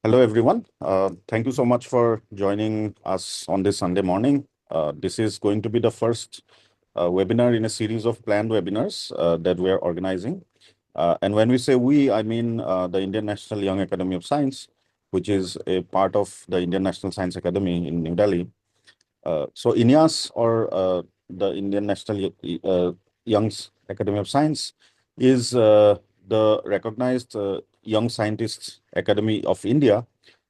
Hello, everyone. Thank you so much for joining us on this Sunday morning. This is going to be the first webinar in a series of planned webinars that we are organizing. And when we say we, I mean the Indian National Young Academy of Science, which is a part of the Indian National Science Academy in New Delhi. So INYAS, or the Indian National Young Academy of Science, is the recognized Young Scientists Academy of India.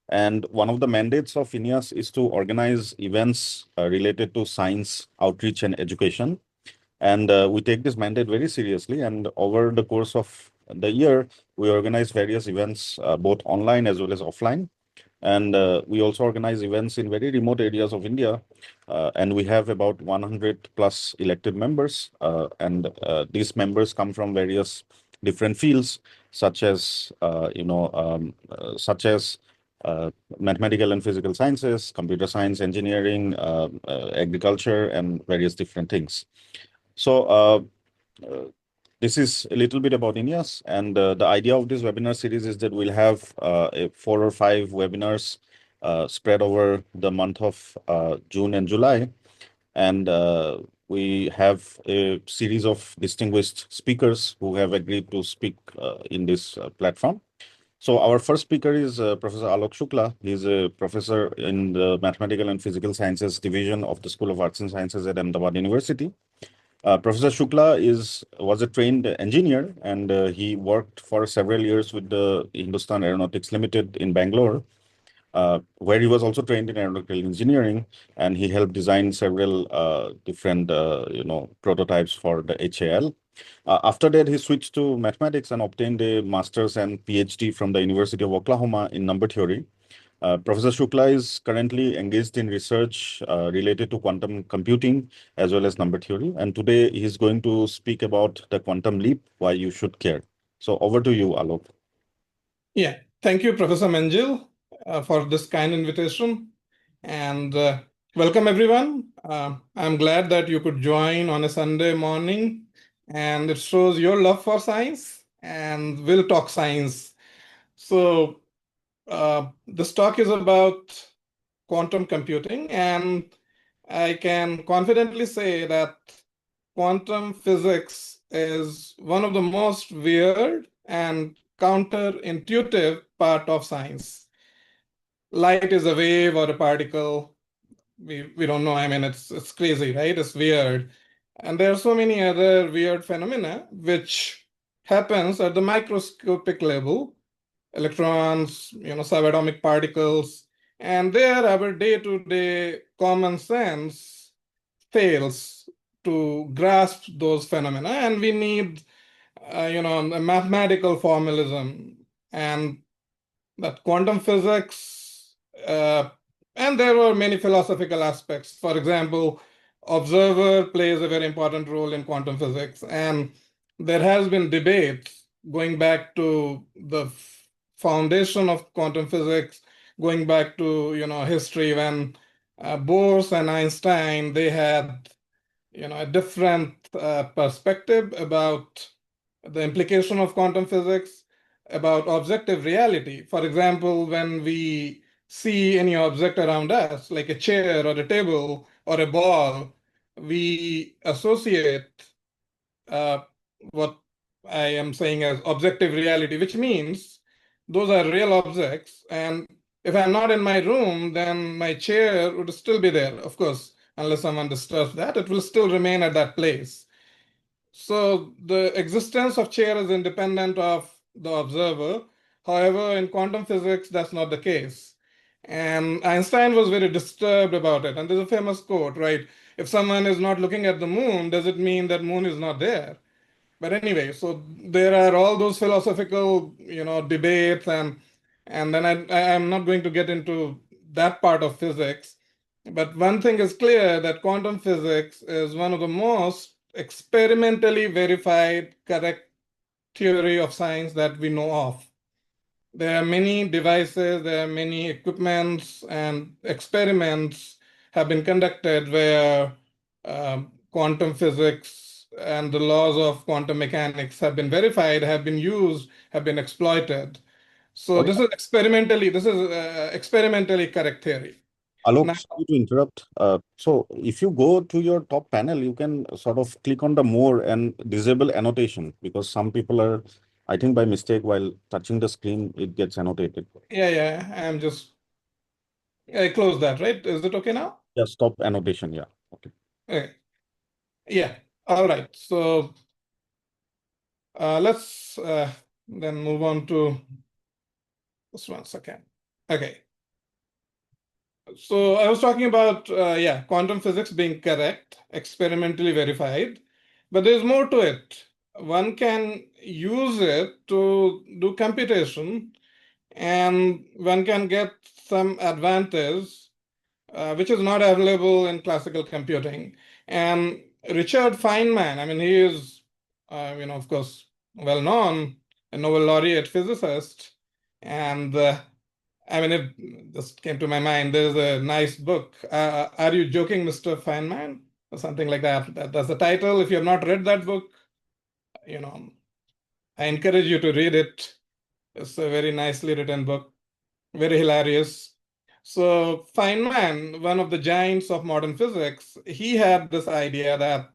And one of the mandates of INYAS is to organize events related to science, outreach, and education. And we take this mandate very seriously. And over the course of the year, we organize various events, both online as well as offline. And we also organize events in very remote areas of India. And we have about 100 plus elected members. And these members come from various different fields, such as, mathematical and physical sciences, computer science, engineering, agriculture, and various different things. So this is a little bit about INYAS, and the idea of this webinar series is that we'll have 4 or 5 webinars spread over the month of June and July. And we have a series of distinguished speakers who have agreed to speak in this platform. So our first speaker is Professor Alok Shukla. He's a professor in the Mathematical and Physical Sciences Division of the School of Arts and Sciences at Ahmedabad University. Professor Shukla was a trained engineer, and he worked for several years with the Hindustan Aeronautics Limited in Bangalore, where he was also trained in aeronautical engineering, and he helped design several different prototypes for the HAL. After that, he switched to mathematics and obtained a master's and PhD from the University of Oklahoma in number theory. Professor Shukla is currently engaged in research related to quantum computing as well as number theory. And today he's going to speak about the quantum leap, why you should care. So over to you, Alok. Yeah, thank you, Professor Menjil, for this kind invitation. And welcome, everyone. I'm glad that you could join on a Sunday morning. And it shows your love for science, and we'll talk science. So this talk is about quantum computing, and I can confidently say that quantum physics is one of the most weird and counterintuitive part of science. Light is a wave or a particle. We don't know. I mean, it's crazy, right? It's weird. And there are so many other weird phenomena which happens at the microscopic level, electrons, subatomic particles, and there our day-to-day common sense fails to grasp those phenomena, and we need a mathematical formalism, and that quantum physics, and there were many philosophical aspects. For example, observer plays a very important role in quantum physics, and there has been debate going back to the foundation of quantum physics, going back to history when Bose and Einstein, they had a different perspective about the implication of quantum physics, about objective reality. For example, when we see any object around us, like a chair or a table or a ball, we associate what I am saying as objective reality, which means those are real objects. And if I'm not in my room, then my chair would still be there. Of course, unless someone disturbs that, it will still remain at that place. So the existence of chair is independent of the observer. However, in quantum physics, that's not the case. And Einstein was very disturbed about it. And there's a famous quote, right? If someone is not looking at the moon, does it mean that moon is not there? But anyway, so there are all those philosophical, debates, and then I'm not going to get into that part of physics. But one thing is clear, that quantum physics is one of the most experimentally verified correct theory of science that we know of. There are many devices, there are many equipments, and experiments have been conducted where quantum physics and the laws of quantum mechanics have been verified, have been used, have been exploited. So this is experimentally correct theory. Now, Alok, sorry to interrupt. So if you go to your top panel, you can sort of click on the more and disable annotation, because some people are, I think by mistake, while touching the screen, it gets annotated. I close that, right? Is it okay now? Yeah, stop annotation. Yeah. Okay. Okay. Yeah. All right. So let's then move on to this one second. Okay. So I was talking about quantum physics being correct, experimentally verified, but there's more to it. One can use it to do computation, and one can get some advantage which is not available in classical computing. And Richard Feynman, I mean, he is, of course, well known, a Nobel laureate physicist, and I mean, it just came to my mind. There's a nice book. Are You Joking, Mr. Feynman? Or something like that. That's the title. If you have not read that book, you know, I encourage you to read it. It's a very nicely written book, very hilarious. So Feynman, one of the giants of modern physics, he had this idea that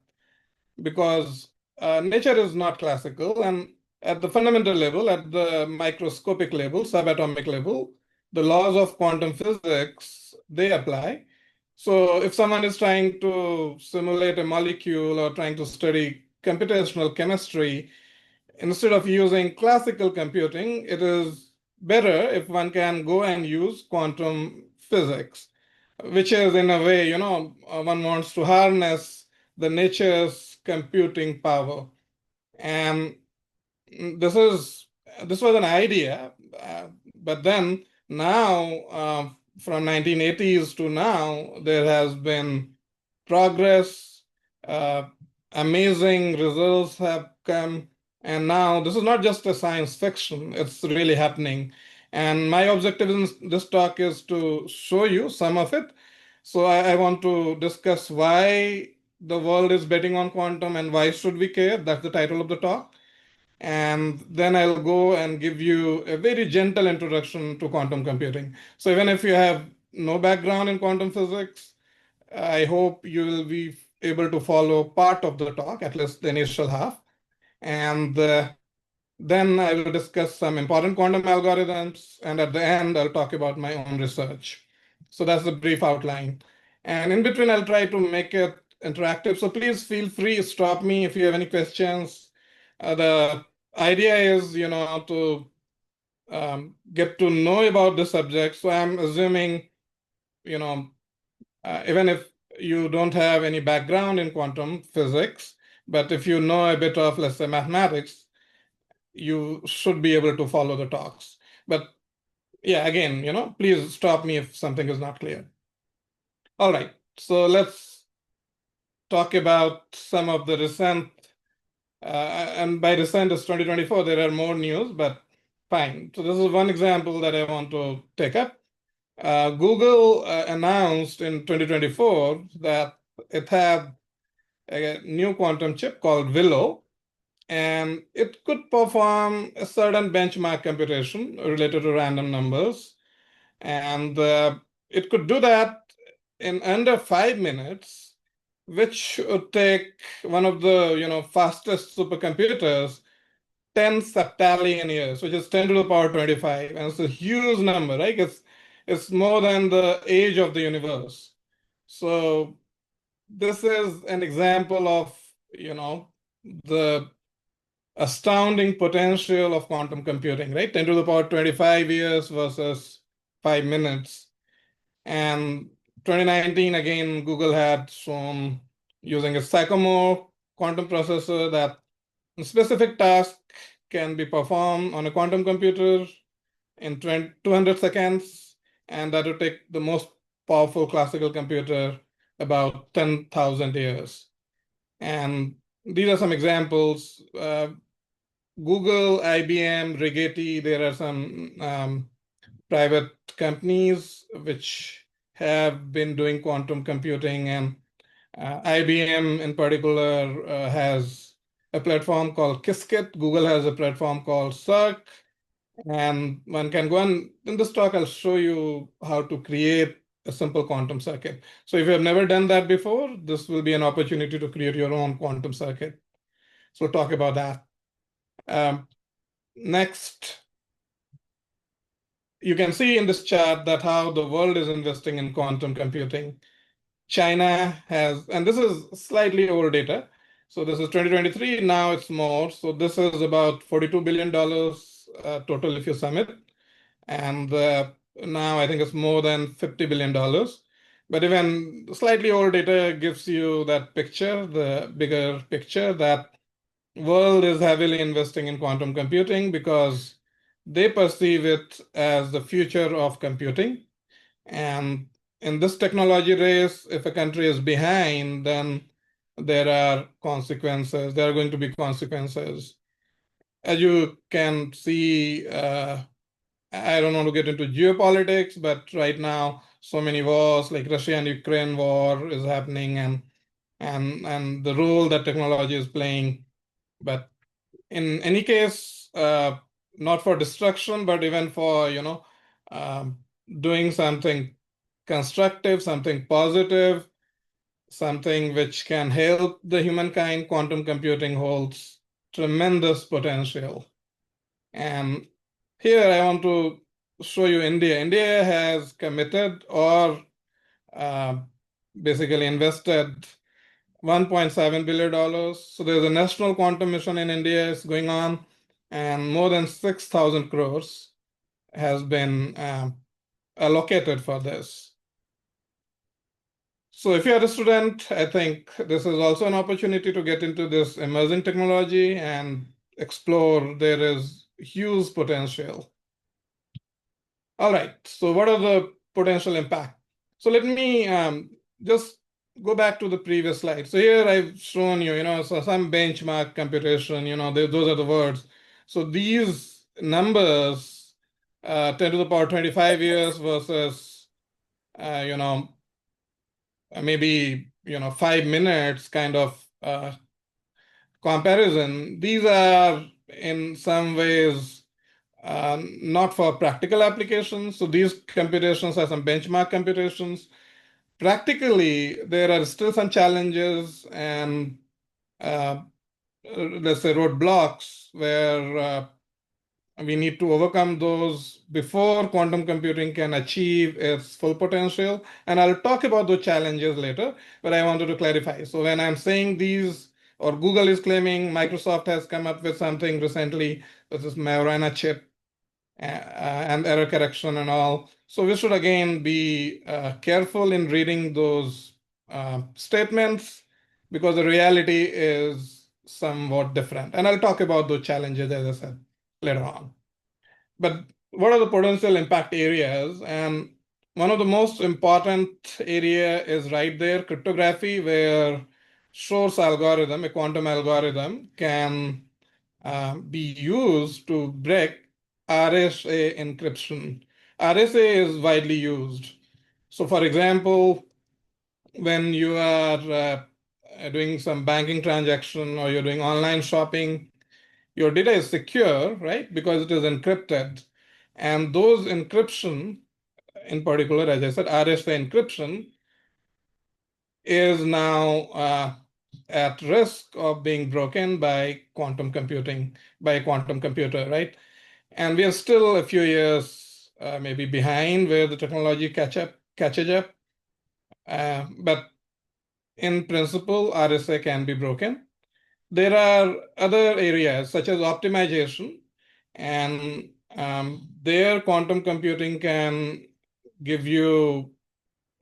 because nature is not classical, and at the fundamental level, at the microscopic level, subatomic level, the laws of quantum physics, they apply. So if someone is trying to simulate a molecule or trying to study computational chemistry, instead of using classical computing, it is better if one can go and use quantum physics, which is in a way, one wants to harness the nature's computing power. And this is this was an idea, but then now, from 1980s to now, there has been progress. Uh, Amazing results have come, and now this is not just a science fiction; it's really happening. And my objective in this talk is to show you some of it. So I want to discuss why the world is betting on quantum and why should we care. That's the title of the talk. And then I'll go and give you a very gentle introduction to quantum computing. So even if you have no background in quantum physics, I hope you will be able to follow part of the talk, at least the initial half. And then I will discuss some important quantum algorithms. And at the end, I'll talk about my own research. So that's the brief outline. And in between, I'll try to make it interactive. So please feel free to stop me if you have any questions. The idea is, to get to know about the subject. So I'm assuming, you know, even if you don't have any background in quantum physics, but if you know a bit of, let's say, mathematics, you should be able to follow the talks. But yeah, again, please stop me if something is not clear. All right, so let's talk about some of the recent, and by recent is 2024, there are more news, but fine. So this is one example that I want to take up. Google announced in 2024 that it had a new quantum chip called Willow, and it could perform a certain benchmark computation related to random numbers. And it could do that in under 5 minutes, which would take one of the fastest supercomputers 10 septillion years, which is 10 to the power 25. And it's a huge number, right? It's more than the age of the universe. So this is an example of, the astounding potential of quantum computing, right? 10 to the power 25 years versus 5 minutes. And 2019, again, Google had shown using a Sycamore quantum processor that a specific task can be performed on a quantum computer in 200 seconds, and that would take the most powerful classical computer about 10,000 years. And these are some examples. Google, IBM, Rigetti, there are some private companies which have been doing quantum computing, and IBM in particular has a platform called Qiskit. Google has a platform called Cirq. And one can go on. In this talk, I'll show you how to create a simple quantum circuit. So if you have never done that before, this will be an opportunity to create your own quantum circuit. So we'll talk about that. Next, you can see in this chart that how the world is investing in quantum computing. China has, and this is slightly old data. So this is 2023, now it's more. So this is about $42 billion total if you sum it. And now I think it's more than $50 billion. But even slightly old data gives you that picture, the bigger picture that world is heavily investing in quantum computing because they perceive it as the future of computing. And in this technology race, if a country is behind, then there are consequences. There are going to be consequences. As you can see, I don't want to get into geopolitics, but right now, so many wars, like Russia and Ukraine war, is happening, and the role that technology is playing. But in any case, not for destruction, but even for um, doing something constructive, something positive, something which can help the humankind, quantum computing holds tremendous potential. And here I want to show you India. India has committed or uh, basically invested $1.7 billion. So there's a national quantum mission in India is going on, and more than 6,000 crores has been allocated for this. So if you're a student, I think this is also an opportunity to get into this emerging technology and explore. There is huge potential. All right, so what are the potential impact? So let me just go back to the previous slide. So here I've shown you, so some benchmark computation, those are the words. So these numbers, 10 to the power 25 years versus, maybe, 5 minutes kind of comparison, these are in some ways not for practical applications. So these computations are some benchmark computations. Practically, there are still some challenges and uh, let's say roadblocks where we need to overcome those before quantum computing can achieve its full potential. And I'll talk about those challenges later, but I wanted to clarify. So when I'm saying these, or Google is claiming, Microsoft has come up with something recently, this is Majorana chip and error correction and all. So we should again be careful in reading those statements because the reality is somewhat different. And I'll talk about those challenges, as I said, later on. But what are the potential impact areas? And one of the most important area is right there, cryptography, where Shor's algorithm, a quantum algorithm, can be used to break RSA encryption. RSA is widely used. So for example, when you are doing some banking transaction or you're doing online shopping, your data is secure, right? Because it is encrypted. And those encryption, in particular, as I said, RSA encryption, is now at risk of being broken by quantum computing, by a quantum computer, right? And we are still a few years maybe behind where the technology catches up. But in principle, RSA can be broken. There are other areas such as optimization, and there quantum computing can give you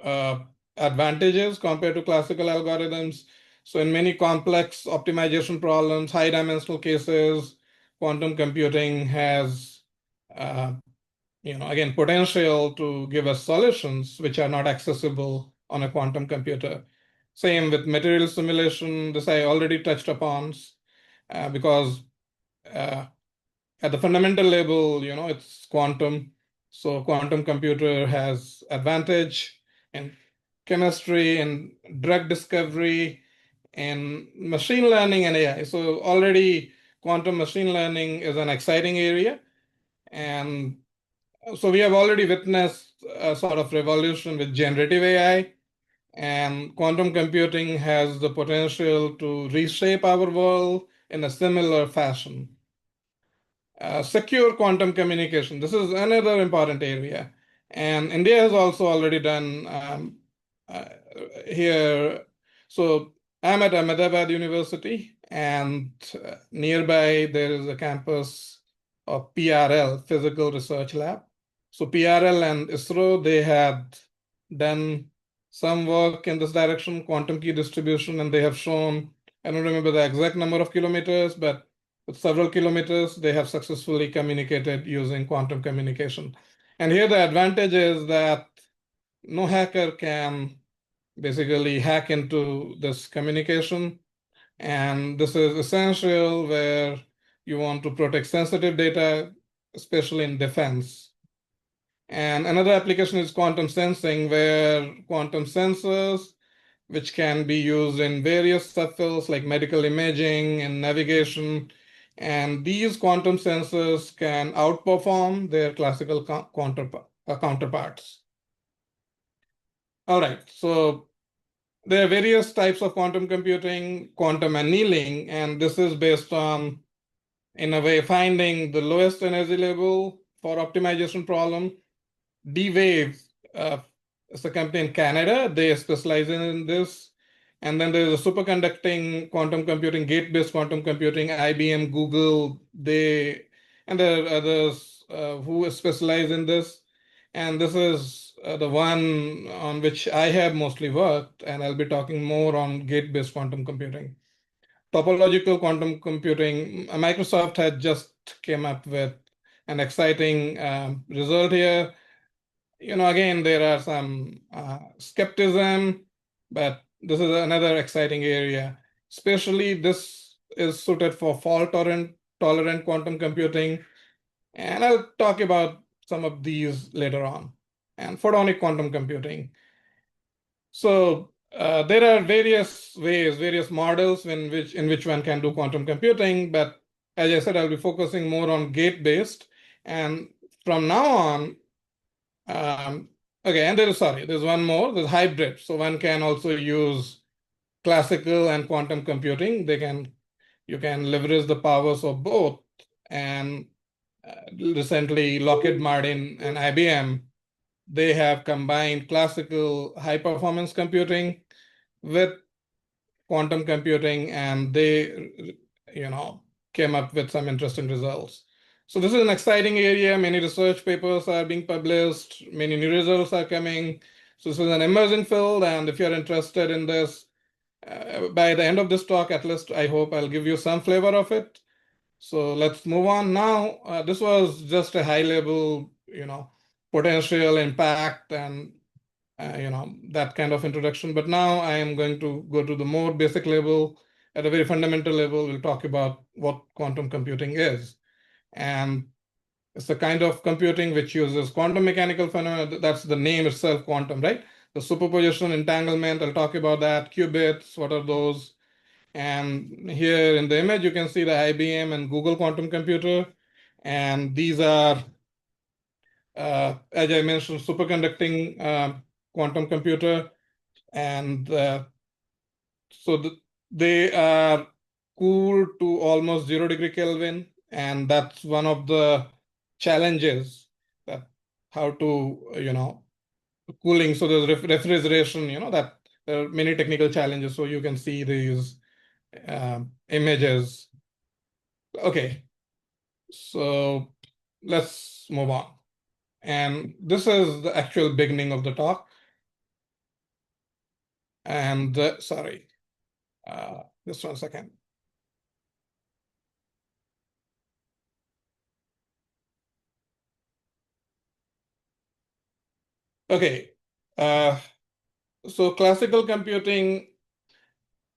uh, advantages compared to classical algorithms. So in many complex optimization problems, high dimensional cases, quantum computing has uh, again, potential to give us solutions which are not accessible on a quantum computer. Same with material simulation, this I already touched upon, because uh, at the fundamental level, it's quantum. So quantum computer has advantage in chemistry and drug discovery and machine learning and AI. So already quantum machine learning is an exciting area. And so we have already witnessed a sort of revolution with generative AI, and quantum computing has the potential to reshape our world in a similar fashion. Secure quantum communication. This is another important area. And India has also already done uh, here. So I'm at Ahmedabad University, and nearby there is a campus of PRL, Physical Research Lab. So PRL and ISRO, they had done some work in this direction, quantum key distribution, and they have shown, I don't remember the exact number of kilometers, but with several kilometers, they have successfully communicated using quantum communication. And here the advantage is that no hacker can basically hack into this communication. And this is essential where you want to protect sensitive data, especially in defense. And another application is quantum sensing, where quantum sensors, which can be used in various subfields like medical imaging and navigation. And these quantum sensors can outperform their classical counterparts. All right, so there are various types of quantum computing, quantum annealing, and this is based on, in a way, finding the lowest energy level for optimization problem. D-Wave is a company in Canada. They specialize in this. And then there's a superconducting quantum computing, gate-based quantum computing, IBM, Google, and there are others who specialize in this. And this is the one on which I have mostly worked, and I'll be talking more on gate-based quantum computing. Topological quantum computing, Microsoft had just came up with an exciting result here. Again, there are some skepticism, but this is another exciting area. Especially this is suited for fault-tolerant quantum computing, and I'll talk about some of these later on. And photonic quantum computing. So there are various ways, various models in which one can do quantum computing, but as I said, I'll be focusing more on gate-based. And from now on, okay, and there's one more, there's hybrid. So one can also use classical and quantum computing. You can leverage the powers of both. And recently, Lockheed Martin and IBM, they have combined classical high performance computing with quantum computing, and they, came up with some interesting results. So this is an exciting area. Many research papers are being published. Many new results are coming. So this is an emerging field, and if you're interested in this, by the end of this talk, at least I hope I'll give you some flavor of it. So let's move on now. This was just a high level, potential impact and that kind of introduction. But now I am going to go to the more basic level. At a very fundamental level, we'll talk about what quantum computing is. And it's the kind of computing which uses quantum mechanical phenomena. That's the name itself, quantum, right? The superposition, entanglement, I'll talk about that. Qubits, what are those? And here in the image, you can see the IBM and Google quantum computer. And these are, as I mentioned, superconducting quantum computer. And so they are cooled to almost 0 degree Kelvin. And that's one of the challenges, that how to, cooling. So there's refrigeration, that there are many technical challenges. So you can see these images. Okay, so let's move on. And this is the actual beginning of the talk. And sorry, just 1 second. Okay, so classical computing,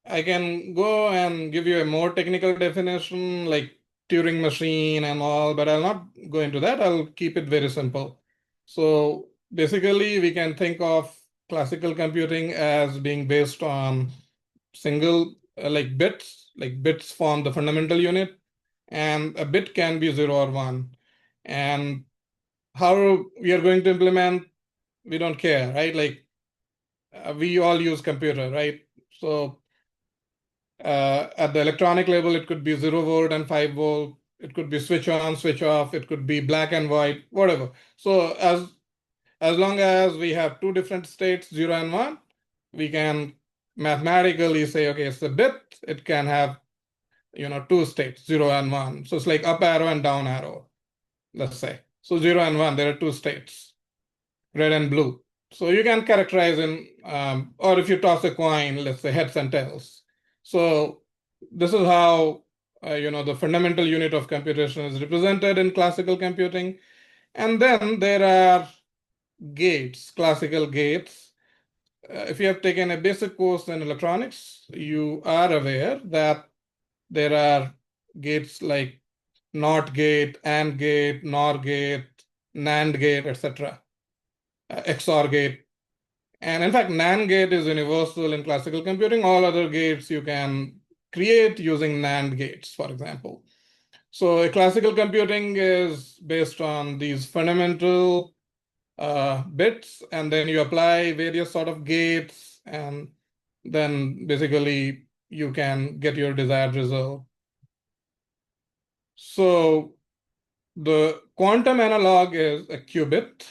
I can go and give you a more technical definition like Turing machine and all, but I'll not go into that. I'll keep it very simple. So basically, we can think of classical computing as being based on single like bits form the fundamental unit, and a bit can be 0 or 1. And how we are going to implement, we don't care, right? Like we all use computer, right? So at the electronic level, it could be 0 volt and 5 volt. It could be switch on, switch off. It could be black and white, whatever. So as long as we have two different states, 0 and 1, we can mathematically say, okay, it's a bit. It can have two states, 0 and 1. So it's like up arrow and down arrow, let's say. So 0 and 1, there are two states, red and blue. So you can characterize in, or if you toss a coin, let's say heads and tails. So this is how the fundamental unit of computation is represented in classical computing. And then there are gates, classical gates. If you have taken a basic course in electronics, you are aware that there are gates like NOT gate, AND gate, NOR gate, NAND gate, etc., XOR gate. And in fact, NAND gate is universal in classical computing. All other gates you can create using NAND gates, for example. So a classical computing is based on these fundamental bits, and then you apply various sort of gates, and then basically you can get your desired result. So the quantum analog is a qubit.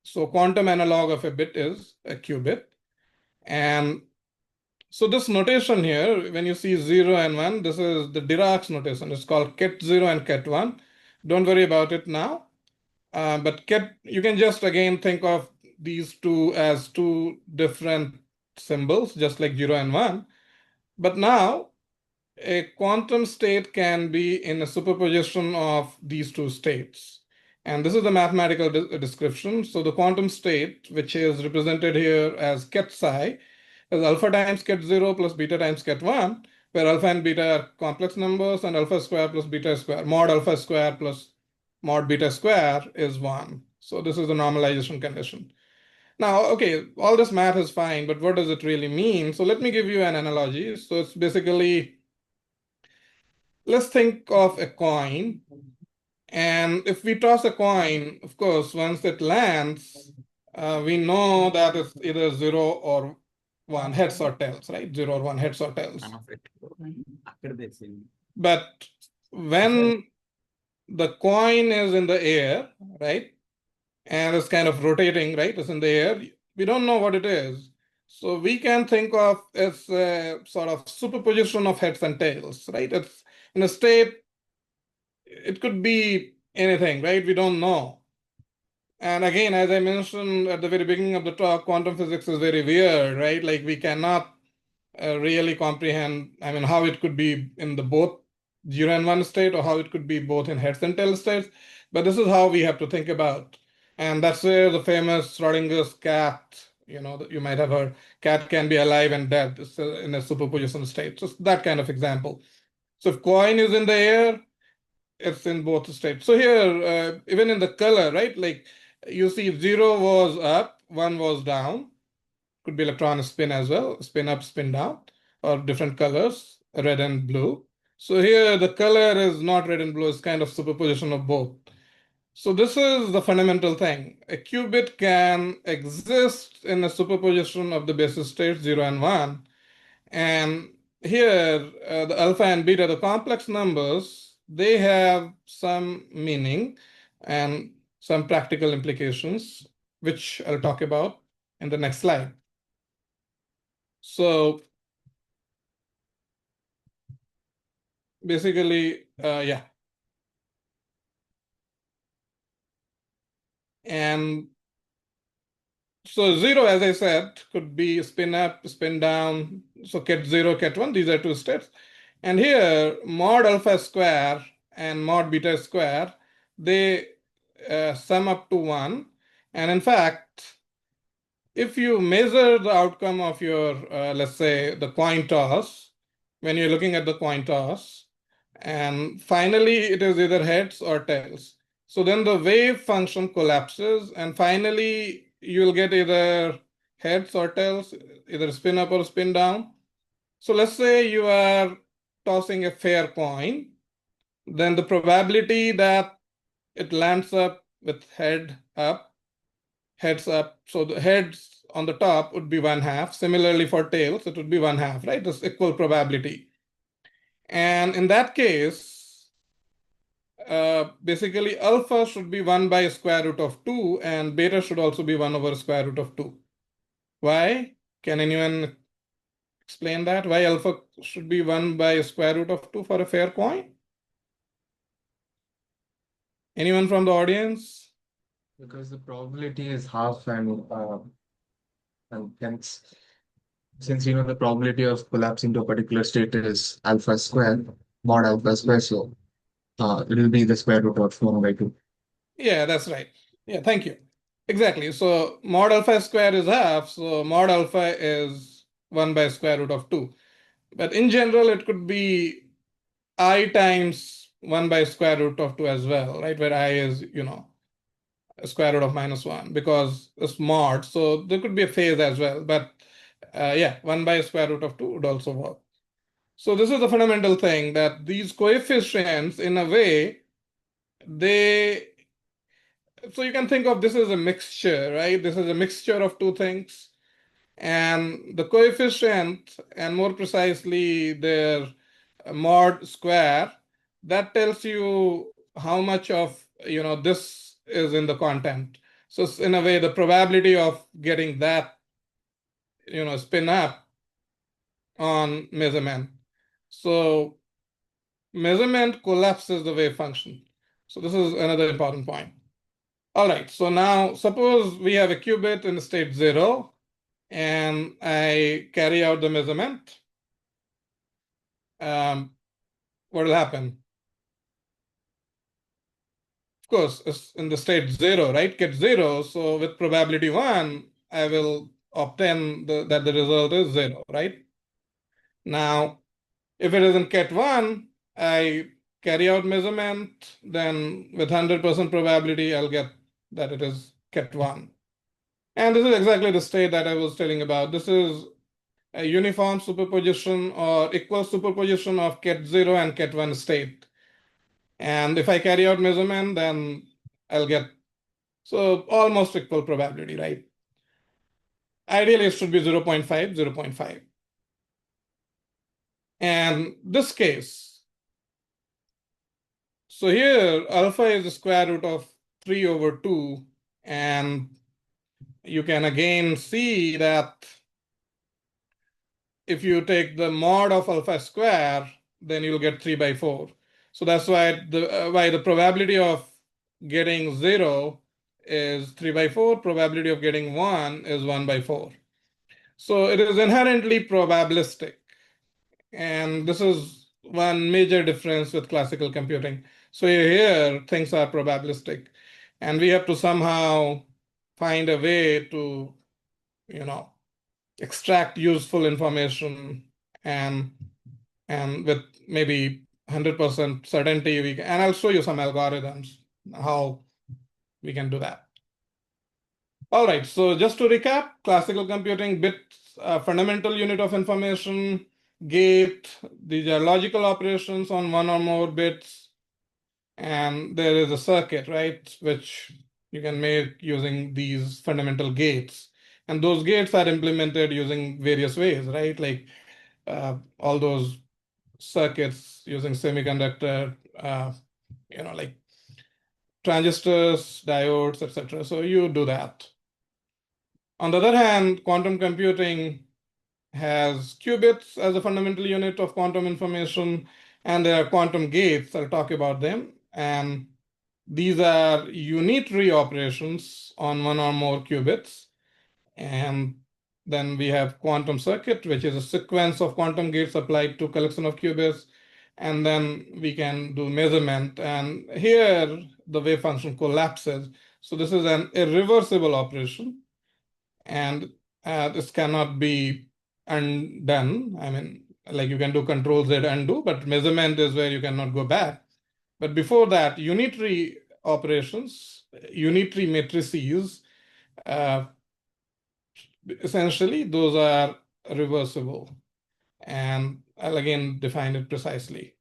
So quantum analog of a bit is a qubit. And so this notation here, when you see 0 and 1, this is the Dirac's notation. It's called ket 0 and ket 1. Don't worry about it now. But ket, you can just again think of these two as two different symbols, just like 0 and 1. But now a quantum state can be in a superposition of these two states. And this is the mathematical description. So the quantum state, which is represented here as ket psi, is alpha times ket 0 plus beta times ket 1, where alpha and beta are complex numbers, and alpha square plus beta square, mod alpha square plus mod beta square is 1. So this is the normalization condition. Now, okay, all this math is fine, but what does it really mean? So let me give you an analogy. So it's basically, let's think of a coin. And if we toss a coin, of course, once it lands, we know that it's either 0 or 1, heads or tails, right? 0 or 1, heads or tails. But when the coin is in the air, right, and it's kind of rotating, right, it's in the air, we don't know what it is. So we can think of as a sort of superposition of heads and tails, right? It's in a state, it could be anything, right? We don't know. And again, as I mentioned at the very beginning of the talk, quantum physics is very weird, right? Like we cannot really comprehend, I mean, how it could be in the both 0 and 1 state, or how it could be both in heads and tails states. But this is how we have to think about. And that's where the famous Schrodinger's cat, you might have heard, cat can be alive and dead in a superposition state. So that kind of example. So if coin is in the air, it's in both states. So here, even in the color, right? Like you see 0 was up, 1 was down. Could be electron spin as well, spin up, spin down, or different colors, red and blue. So here the color is not red and blue, it's kind of superposition of both. So this is the fundamental thing. A qubit can exist in a superposition of the basis states 0 and 1. And here, the alpha and beta, the complex numbers, they have some meaning and some practical implications, which I'll talk about in the next slide. So basically, yeah. And so 0, as I said, could be spin up, spin down. So ket 0, ket 1, these are two states. And here, mod alpha square and mod beta square, they sum up to 1. And in fact, if you measure the outcome of your, let's say, the coin toss, when you're looking at the coin toss, and finally it is either heads or tails. So then the wave function collapses, and finally you'll get either heads or tails, either spin up or spin down. So let's say you are tossing a fair coin, then the probability that it lands up with heads up. So the heads on the top would be 1/2. Similarly for tails, it would be 1/2, right? This equal probability. And in that case, basically alpha should be 1 by square root of 2 and beta should also be 1 over square root of 2. Why? Can anyone explain that? Why alpha should be 1 by square root of 2 for a fair coin? Anyone from the audience? Because the probability is half, and hence, since the probability of collapsing to a particular state is alpha square, mod alpha square, so it will be the square root of 1/2. Yeah, that's right. Yeah, thank you. Exactly. So mod alpha square is half, so mod alpha is 1 by square root of 2. But in general, it could be I times 1 by square root of 2 as well, right? Where I is, square root of -1 because it's mod. So there could be a phase as well. But yeah, 1 by square root of 2 would also work. So this is the fundamental thing that these coefficients, in a way, so you can think of this as a mixture, right? This is a mixture of two things. And the coefficient, and more precisely their mod square, that tells you how much of this is in the content. So in a way, the probability of getting that spin up on measurement. So measurement collapses the wave function. So this is another important point. All right, so now suppose we have a qubit in state 0 and I carry out the measurement. What will happen? Of course, it's in the state 0, right? Get 0. So with probability 1, I will obtain that the result is 0, right? Now, if it is in ket 1, I carry out measurement, then with 100% probability, I'll get that it is ket 1. And this is exactly the state that I was telling about. This is a uniform superposition or equal superposition of ket 0 and ket 1 state. And if I carry out measurement, then I'll get, so almost equal probability, right? Ideally, it should be 0.5, 0.5. And this case, so here alpha is the square root of 3 over 2. And you can again see that if you take the mod of alpha square, then you'll get 3 by 4. So that's why the probability of getting 0 is 3 by 4, probability of getting 1 is 1 by 4. So it is inherently probabilistic. And this is one major difference with classical computing. So here things are probabilistic. And we have to somehow find a way to, extract useful information and with maybe 100% certainty and I'll show you some algorithms how we can do that. All right, so just to recap, classical computing, bits, fundamental unit of information, gate, these are logical operations on one or more bits, and there is a circuit, right, which you can make using these fundamental gates. And those gates are implemented using various ways, right? Like all those circuits using semiconductor, like transistors, diodes, etc. So you do that. On the other hand, quantum computing has qubits as a fundamental unit of quantum information, and there are quantum gates. I'll talk about them. And these are unitary operations on one or more qubits. And then we have quantum circuit, which is a sequence of quantum gates applied to collection of qubits. And then we can do measurement. And here the wave function collapses. So this is an irreversible operation. And this cannot be undone. I mean, like you can do Control Z undo, but measurement is where you cannot go back. But before that, unitary operations, unitary matrices, essentially those are reversible. And I'll again define it precisely.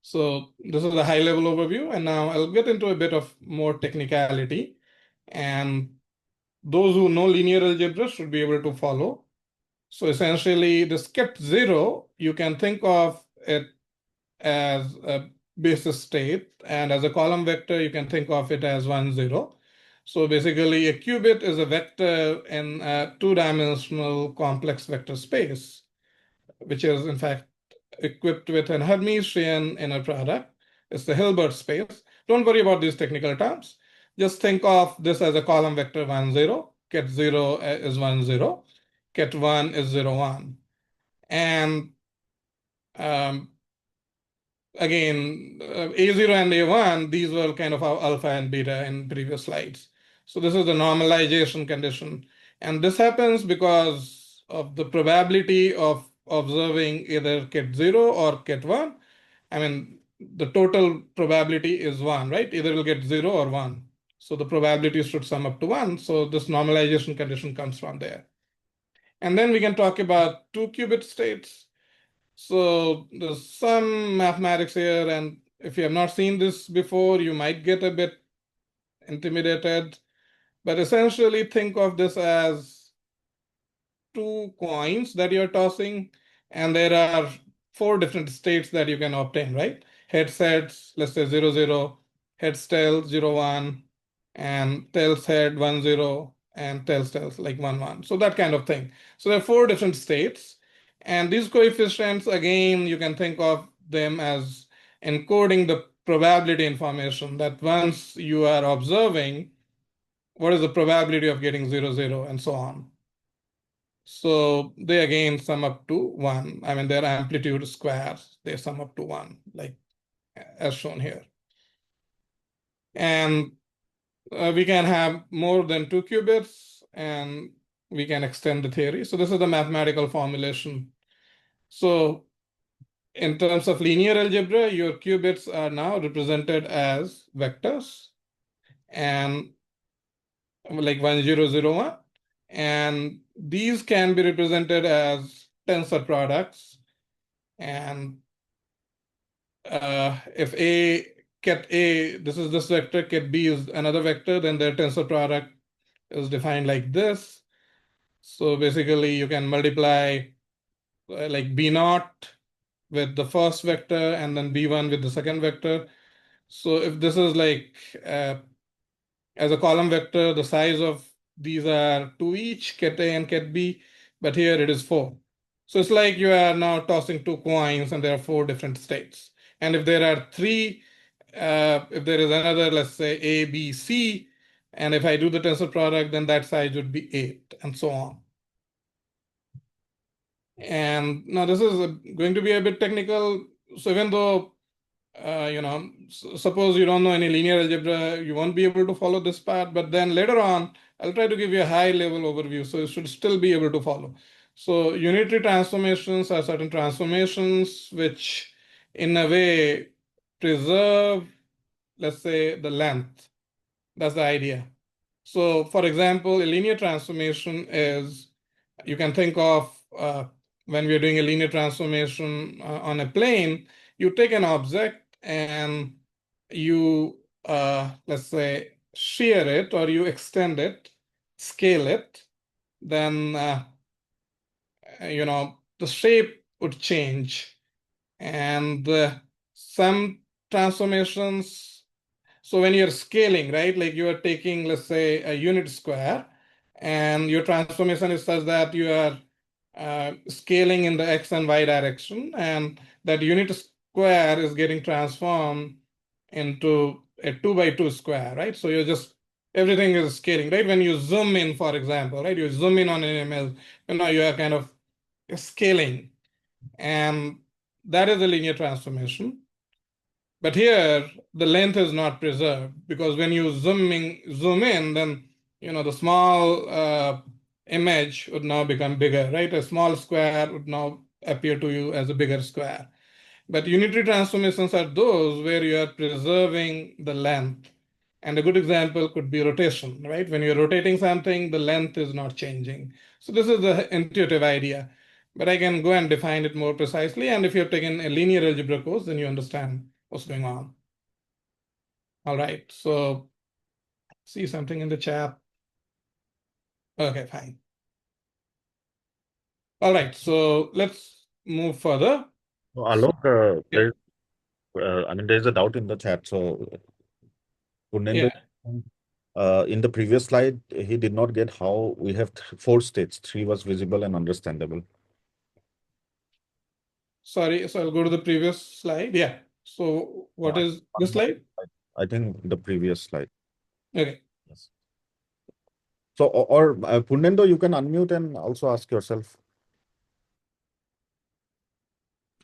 So this is a high level overview, and now I'll get into a bit of more technicality. And those who know linear algebra should be able to follow. So essentially, this ket 0, you can think of it as a basis state, and as a column vector, you can think of it as 1, 0. So basically, a qubit is a vector in a two-dimensional complex vector space, which is in fact equipped with an Hermitian inner product. It's the Hilbert space. Don't worry about these technical terms. Just think of this as a column vector 1, 0. Ket 0 is 1, 0. Ket 1 is 0, 1. And um, again, A0 and A1, these were kind of our alpha and beta in previous slides. So this is the normalization condition. And this happens because of the probability of observing either ket 0 or ket 1. I mean, the total probability is 1, right? Either you'll get 0 or 1. So the probability should sum up to 1. So this normalization condition comes from there. And then we can talk about two qubit states. So there's some mathematics here, and if you have not seen this before, you might get a bit intimidated. But essentially, think of this as two coins that you're tossing, and there are four different states that you can obtain, right? Heads, heads, let's say 0, 0, heads, tails, 0, 1, and tails, head, 1, 0, and tails, tails, like 1, 1. So that kind of thing. So there are four different states. And these coefficients, again, you can think of them as encoding the probability information that once you are observing, what is the probability of getting 0, 0, and so on. So they again sum up to 1. I mean, their amplitude squares, they sum up to 1, like as shown here. And we can have more than 2 qubits, and we can extend the theory. So this is the mathematical formulation. So in terms of linear algebra, your qubits are now represented as vectors, and like 1, 0, 0, 1. And these can be represented as tensor products. And if ket A, this is this vector, ket B is another vector, then their tensor product is defined like this. So basically, you can multiply like B naught with the first vector and then B1 with the second vector. So if this is like as a column vector, the size of these are 2 each, ket A and ket B, but here it is 4. So it's like you are now tossing two coins and there are 4 different states. And if there are 3, if there is another, let's say A, B, C, and if I do the tensor product, then that size would be 8, and so on. And now this is going to be a bit technical. So even though, suppose you don't know any linear algebra, you won't be able to follow this part, but then later on, I'll try to give you a high level overview, so you should still be able to follow. So unitary transformations are certain transformations which in a way preserve, let's say, the length. That's the idea. So for example, a linear transformation is, you can think of when we're doing a linear transformation on a plane, you take an object and you, let's say, shear it or you extend it, scale it, then, the shape would change. And some transformations, so when you're scaling, right, like you are taking, let's say, a unit square, and your transformation is such that you are scaling in the x and y direction, and that unit square is getting transformed into a 2 by 2 square, right? So you're just, everything is scaling, right? When you zoom in, for example, right, you zoom in on an image, you are kind of scaling, and that is a linear transformation. But here, the length is not preserved, because when you zoom in, then the small image would now become bigger, right? A small square would now appear to you as a bigger square. But unitary transformations are those where you are preserving the length. And a good example could be rotation, right? When you're rotating something, the length is not changing. So this is the intuitive idea. But I can go and define it more precisely. And if you've taken a linear algebra course, then you understand what's going on. All right, so see something in the chat. Okay, fine. All right, so let's move further. Alok, Yeah. there's a doubt in the chat. So, Purnendo, Yeah. in the previous slide, he did not get how we have four states. Three was visible and understandable. Sorry, so I'll go to the previous slide. Yeah. So what is this slide? I think the previous slide. Okay. Yes. So, or Purnendo, you can unmute and also ask yourself.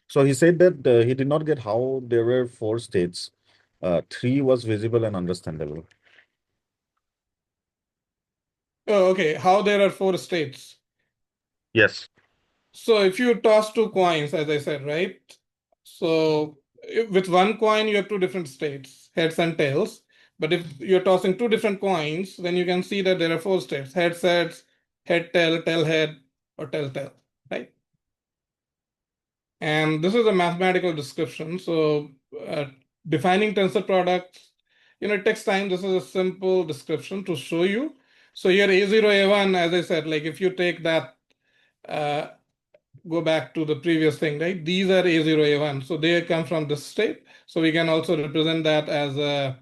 So he said that he did not get how there were four states. Three was visible and understandable. Oh, okay. How there are four states. Yes. So if you toss two coins, as I said, right? So with one coin, you have two different states, heads and tails. But if you're tossing two different coins, then you can see that there are four states, heads, head, tail, head, or tail, right? And this is a mathematical description. So defining tensor products, it takes time. This is a simple description to show you. So here A0, A1, as I said, like if you take that, go back to the previous thing, right? These are A0, A1. So they come from this state. So we can also represent that as a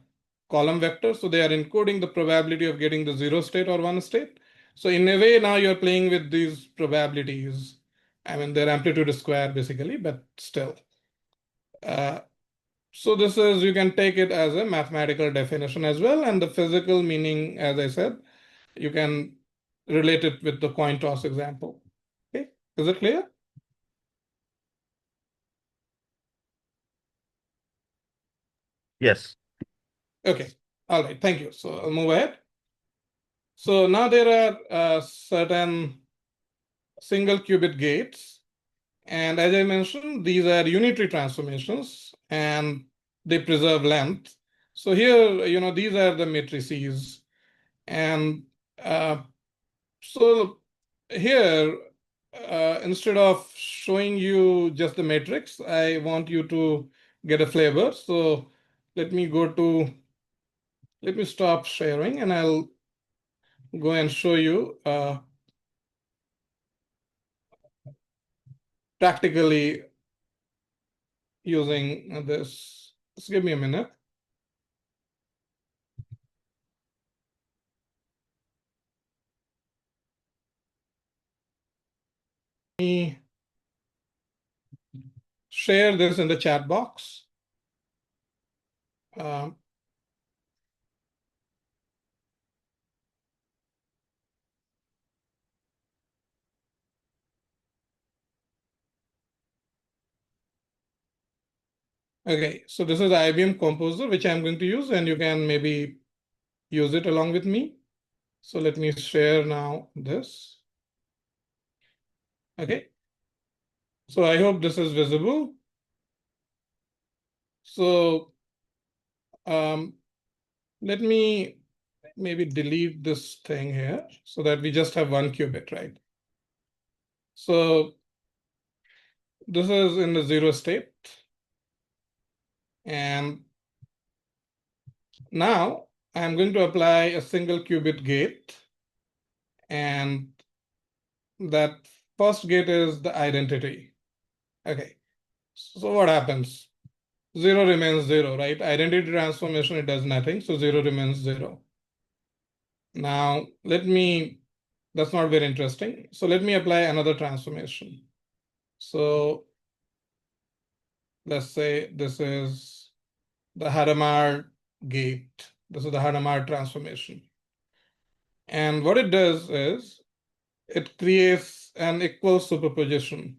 column vector. So they are encoding the probability of getting the zero state or one state. So in a way, now you're playing with these probabilities. I mean, their amplitude is square basically, but still. So this is, you can take it as a mathematical definition as well. And the physical meaning, as I said, you can relate it with the coin toss example. Okay, is it clear? Yes. Okay, all right, thank you. So I'll move ahead. So now there are certain single qubit gates. And as I mentioned, these are unitary transformations and they preserve length. So here, these are the matrices. And so here, instead of showing you just the matrix, I want you to get a flavor. So let me stop sharing and I'll go and show you practically using this. Just give me a minute. Let me share this in the chat box. Um, okay, so this is the IBM Composer, which I'm going to use, and you can maybe use it along with me. So let me share now this. Okay. So I hope this is visible. So let me maybe delete this thing here so that we just have one qubit, right? So this is in the zero state. And now I'm going to apply a single qubit gate. And that first gate is the identity. Okay. So what happens? Zero remains zero, right? Identity transformation, it does nothing. So zero remains zero. Now, that's not very interesting. So let me apply another transformation. So let's say this is the Hadamard gate. This is the Hadamard transformation. And what it does is it creates an equal superposition.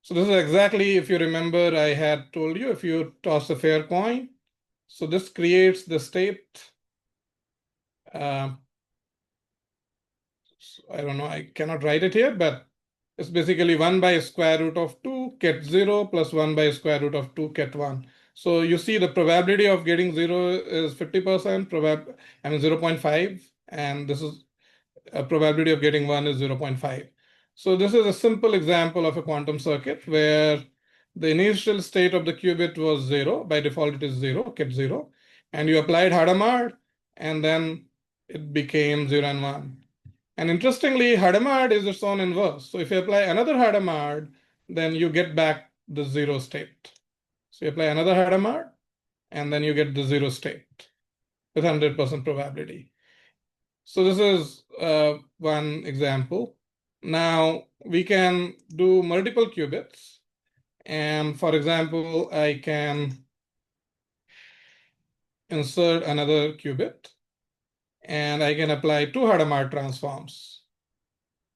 So this is exactly, if you remember, I had told you, if you toss a fair coin, so this creates the state. I don't know, I cannot write it here, but it's basically 1 by square root of 2 ket 0 plus 1 by square root of 2 ket 1. So you see the probability of getting 0 is 50%, 0.5, and this is a probability of getting 1 is 0.5. So this is a simple example of a quantum circuit where the initial state of the qubit was 0. By default, it is 0, kept 0. And you applied Hadamard, and then it became 0 and 1. And interestingly, Hadamard is its own inverse. So if you apply another Hadamard, then you get back the 0 state. So you apply another Hadamard, and then you get the 0 state with 100% probability. So this is one example. Now we can do multiple qubits. And for example, I can insert another qubit, and I can apply two Hadamard transforms.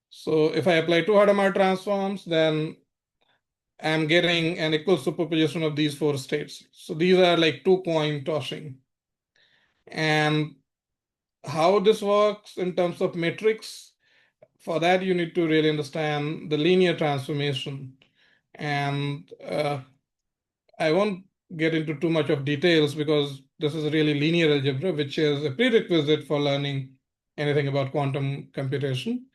So if I apply two Hadamard transforms, then I'm getting an equal superposition of these four states. So these are like two coin tossing. And how this works in terms of matrix, for that you need to really understand the linear transformation. And I won't get into too much of details because this is really linear algebra, which is a prerequisite for learning anything about quantum computation,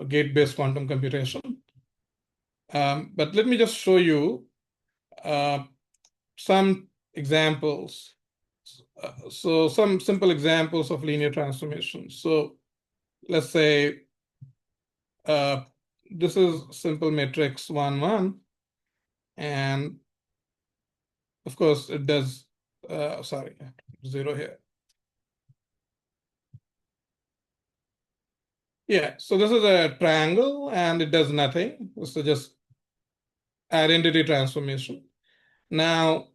gate-based quantum computation. But let me just show you some examples. So some simple examples of linear transformations. So let's say this is simple matrix 1, 1. And of course, it does, sorry, 0 here. Yeah, so this is a triangle and it does nothing. This is just identity transformation. Now,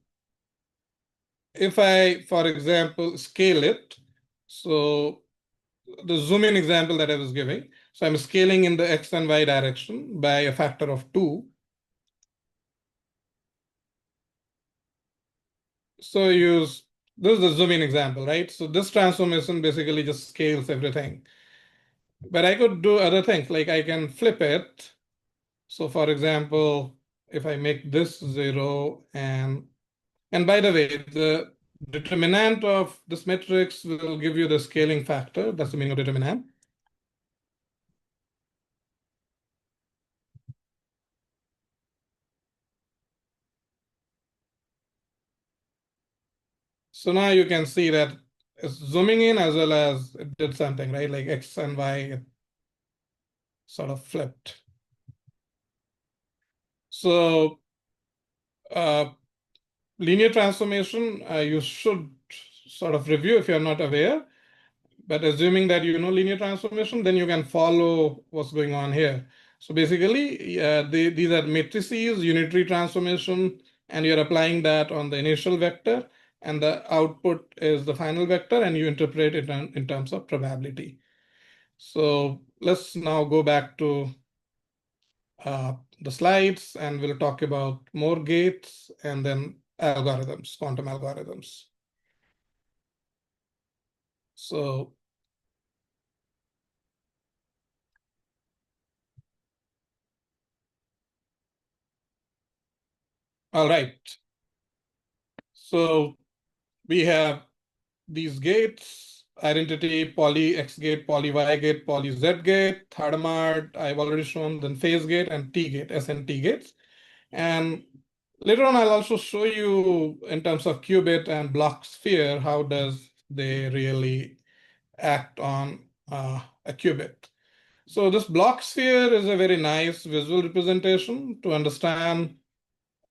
if I, for example, scale it, so the zoom in example that I was giving, so I'm scaling in the X and Y direction by a factor of 2. So this is the zoom in example, right? So this transformation basically just scales everything. But I could do other things, like I can flip it. So for example, if I make this 0 and by the way, the determinant of this matrix will give you the scaling factor. That's the meaning of determinant. So now you can see that it's zooming in as well as it did something, right? Like X and Y, it sort of flipped. So linear transformation, you should sort of review if you're not aware. But assuming that you know linear transformation, then you can follow what's going on here. So basically, these are matrices, unitary transformation, and you're applying that on the initial vector, and the output is the final vector, and you interpret it in terms of probability. So let's now go back to the slides, and we'll talk about more gates and then algorithms, quantum algorithms. So all right. So we have these gates, identity, poly X gate, poly Y gate, poly Z gate, Hadamard, I've already shown, then phase gate and T gate, S and T gates. And later on, I'll also show you in terms of qubit and block sphere, how does they really act on a qubit. So this block sphere is a very nice visual representation to understand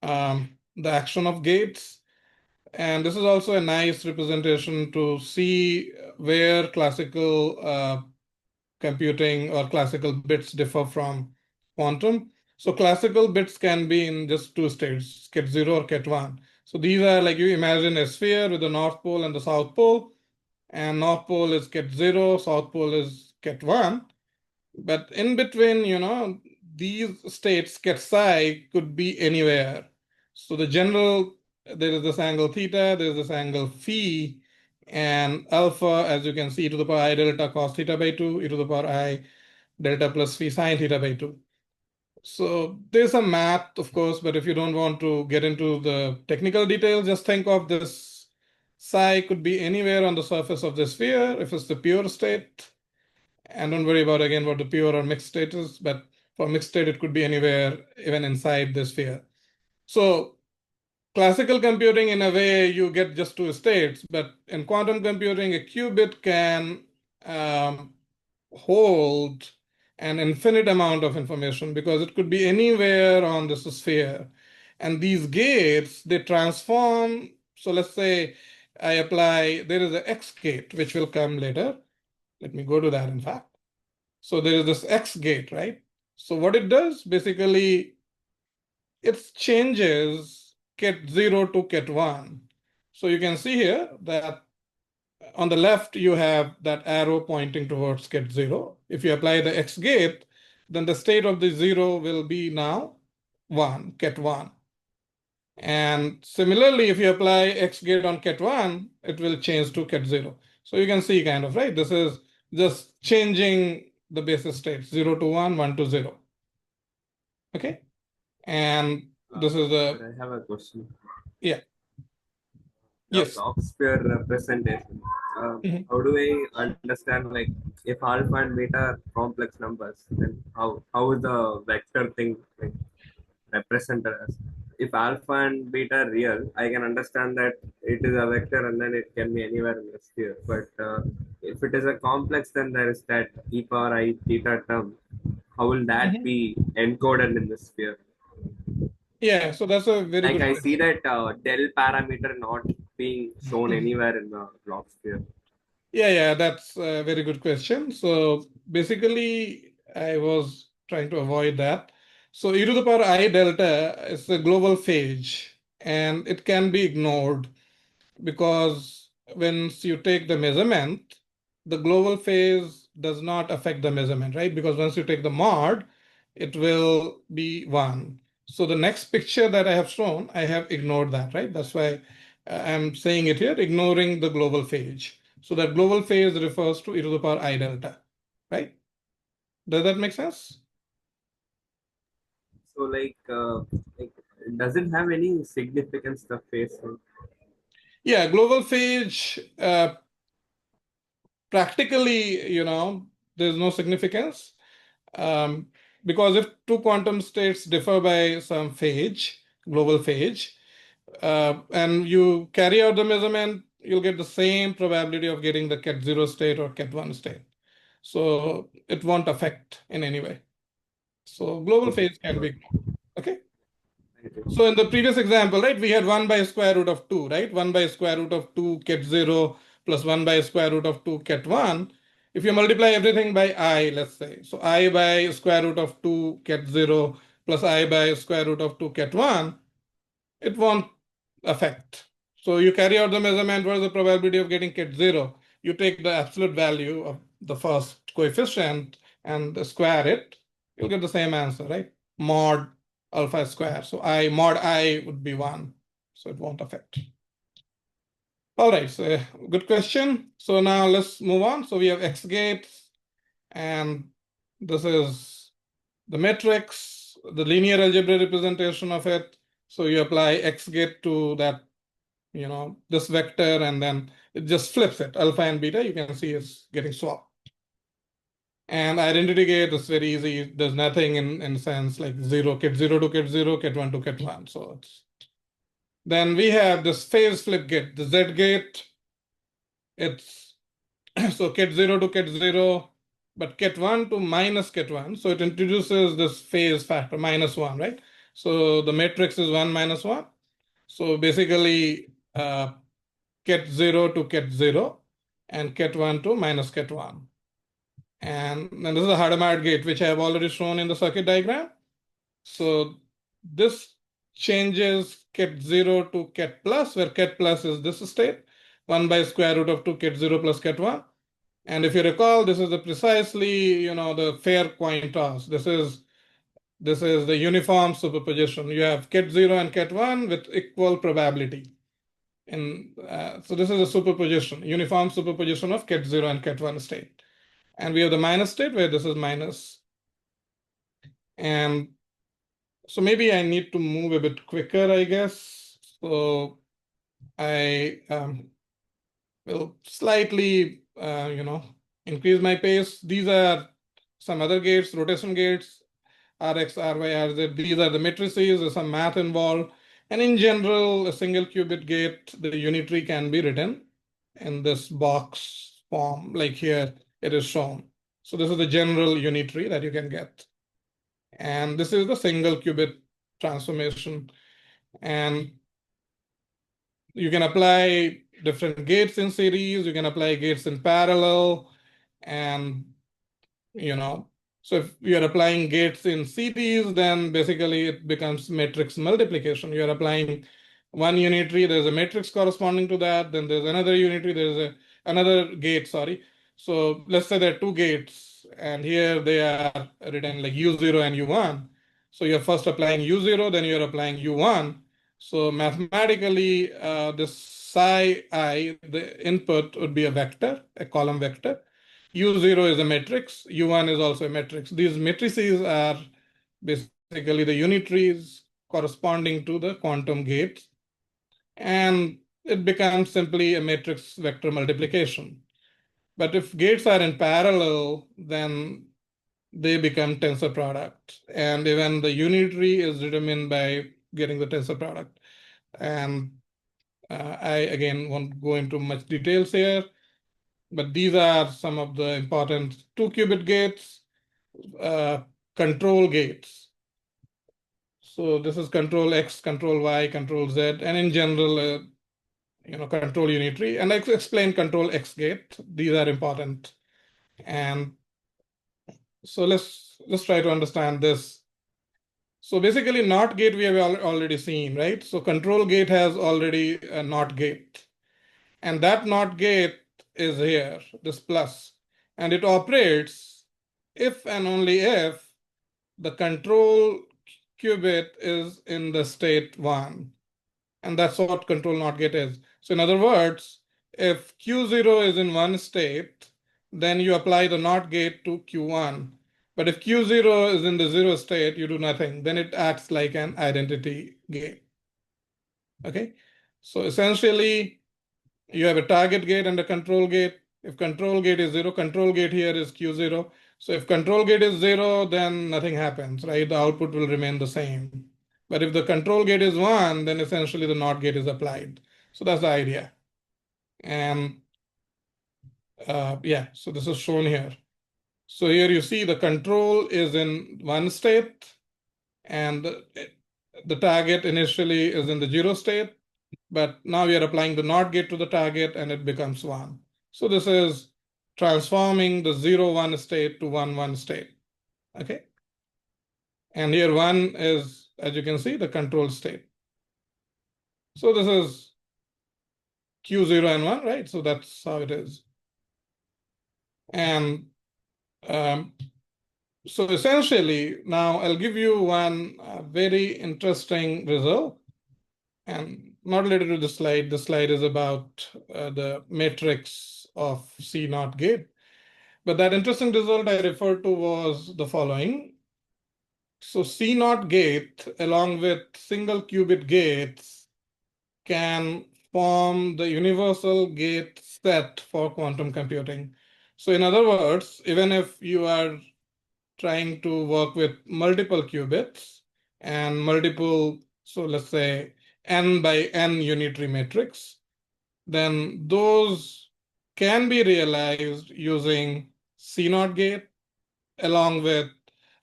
the action of gates. And this is also a nice representation to see where classical computing or classical bits differ from quantum. So classical bits can be in just two states, ket 0 or ket 1. So these are like you imagine a sphere with the North Pole and the South Pole. And North Pole is ket 0, South Pole is ket 1. But in between, these states, ket psi, could be anywhere. So the general, there is this angle theta, there is this angle phi, and alpha, as you can see, e to the power I delta cos theta by 2, e to the power I delta plus phi sine theta by 2. So there's some math, of course, but if you don't want to get into the technical details, just think of this psi could be anywhere on the surface of the sphere if it's the pure state. And don't worry about again what the pure or mixed state is, but for mixed state, it could be anywhere, even inside the sphere. So classical computing, in a way, you get just two states, but in quantum computing, a qubit can hold an infinite amount of information because it could be anywhere on this sphere. And these gates, they transform. So let's say I apply, there is an X gate, which will come later. Let me go to that, in fact. So there is this X gate, right? So what it does, basically, it changes ket 0 to ket 1. So you can see here that on the left, you have that arrow pointing towards ket 0. If you apply the X gate, then the state of the 0 will be now 1, ket 1. And similarly, if you apply X gate on ket 1, it will change to ket 0. So you can see kind of, right? This is just changing the basis states, 0 to 1, 1 to 0. Okay? And this is But the, I have a question. yeah, The yes. block sphere representation. Mhm. How do I understand, like, if alpha and beta are complex numbers, then how is the vector thing like represented as? If alpha and beta are real, I can understand that it is a vector and then it can be anywhere in the sphere. But if it is a complex, then there is that e power I theta term. How will that Mhm. be encoded in the sphere? Yeah, so that's a very Like good I see question. that del parameter not being shown Mhm. anywhere in the block sphere. Yeah, that's a very good question. So basically, I was trying to avoid that. So e to the power I delta is a global phase, and it can be ignored because once you take the measurement, the global phase does not affect the measurement, right? Because once you take the mod, it will be 1. So the next picture that I have shown, I have ignored that, right? That's why I'm saying it here, ignoring the global phase. So that global phase refers to e to the power I delta, right? Does that make sense? So like does it have any significance the phase? Yeah, global phase, practically, there's no significance. Um, because if two quantum states differ by some phase, global phase, and you carry out the measurement, you'll get the same probability of getting the ket 0 state or ket 1 state. So it won't affect in any way. So global Okay. phase can be ignored. Okay. Thank you. So in the previous example, right, we had 1 by square root of 2, right? 1 by square root of 2 ket 0 plus 1 by square root of 2 ket 1. If you multiply everything by I, let's say, so I by square root of 2 ket 0 plus I by square root of 2 ket 1, it won't affect. So you carry out the measurement, what is the probability of getting ket 0? You take the absolute value of the first coefficient and square it, you'll get the same answer, right? Mod alpha square. So I mod I would be 1, so it won't affect. All right, so good question. So now let's move on. So we have X gates, and this is the matrix, the linear algebra representation of it. So you apply X gate to that, this vector, and then it just flips it. Alpha and beta, you can see it's getting swapped. And identity gate is very easy. There's nothing in sense like 0, ket 0 to ket 0, ket 1 to ket 1. So then we have this phase flip gate, the Z gate. It's so ket 0 to ket 0, but ket 1 to minus ket 1. So it introduces this phase factor, -1, right? So the matrix is 1 minus 1. So basically, ket 0 to ket 0 and ket 1 to minus ket 1. And then this is the Hadamard gate, which I have already shown in the circuit diagram. So this changes ket 0 to ket plus, where ket plus is this state, 1 by square root of 2 ket 0 plus ket 1. And if you recall, this is the precisely, the fair coin toss. This is the uniform superposition. You have ket 0 and ket 1 with equal probability. So this is a superposition, uniform superposition of ket 0 and ket 1 state. And we have the minus state where this is minus. And so maybe I need to move a bit quicker, I guess. So I will slightly, increase my pace. These are some other gates, rotation gates. Rx, Ry, Rz. These are the matrices. There's some math involved. And in general, a single qubit gate, the unitary can be written in this box form, like here it is shown. So this is the general unitary that you can get. And this is the single qubit transformation. And you can apply different gates in series, you can apply gates in parallel, and so if you're applying gates in series, then basically it becomes matrix multiplication. You're applying one unitary, there's a matrix corresponding to that, then there's another unitary, there's another gate, sorry. So let's say there are two gates, and here they are written like U0 and U1. So you're first applying U0, then you're applying U1. So mathematically, this psi I, the input would be a vector, a column vector. U0 is a matrix, U1 is also a matrix. These matrices are basically the unitaries corresponding to the quantum gates, and it becomes simply a matrix vector multiplication. But if gates are in parallel, then they become tensor product, and even the unitary is determined by getting the tensor product. And I again won't go into much details here, but these are some of the important 2-qubit gates, control gates. So this is control X, control Y, control Z, and in general, control unitary. And I explain control X gate. These are important. And so let's try to understand this. So basically, NOT gate we have already seen, right? So control gate has already a NOT gate. And that NOT gate is here, this plus. And it operates if and only if the control qubit is in the state 1. And that's what control NOT gate is. So in other words, if Q0 is in one state, then you apply the NOT gate to Q1. But if Q0 is in the 0 state, you do nothing. Then it acts like an identity gate. Okay? So essentially, you have a target gate and a control gate. If control gate is 0, control gate here is Q0. So if control gate is 0, then nothing happens, right? The output will remain the same. But if the control gate is 1, then essentially the NOT gate is applied. So that's the idea. And yeah, so this is shown here. So here you see the control is in one state, and the target initially is in the 0 state. But now we are applying the NOT gate to the target, and it becomes 1. So this is transforming the 0-1 state to 1-1 state. Okay. And here 1 is, as you can see, the control state. So this is Q0 and 1, right? So that's how it is. And so essentially, now I'll give you one very interesting result, and not related to the slide. The slide is about the matrix of C0 gate. But that interesting result I referred to was the following. So C0 gate, along with single qubit gates, can form the universal gate set for quantum computing. So in other words, even if you are trying to work with multiple qubits and multiple, so let's say n by n unitary matrix, then those can be realized using C0 gate along with,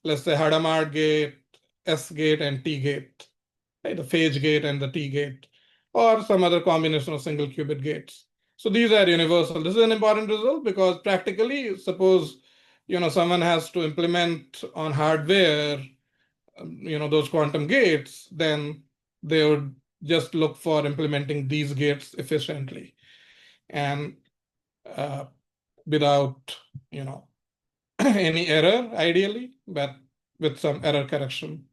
let's say, Hadamard gate, S gate, and T gate, right? The phage gate and the T gate, or some other combination of single qubit gates. So these are universal. This is an important result because practically, suppose someone has to implement on hardware, those quantum gates, then they would just look for implementing these gates efficiently and without, any error, ideally, but with some error correction.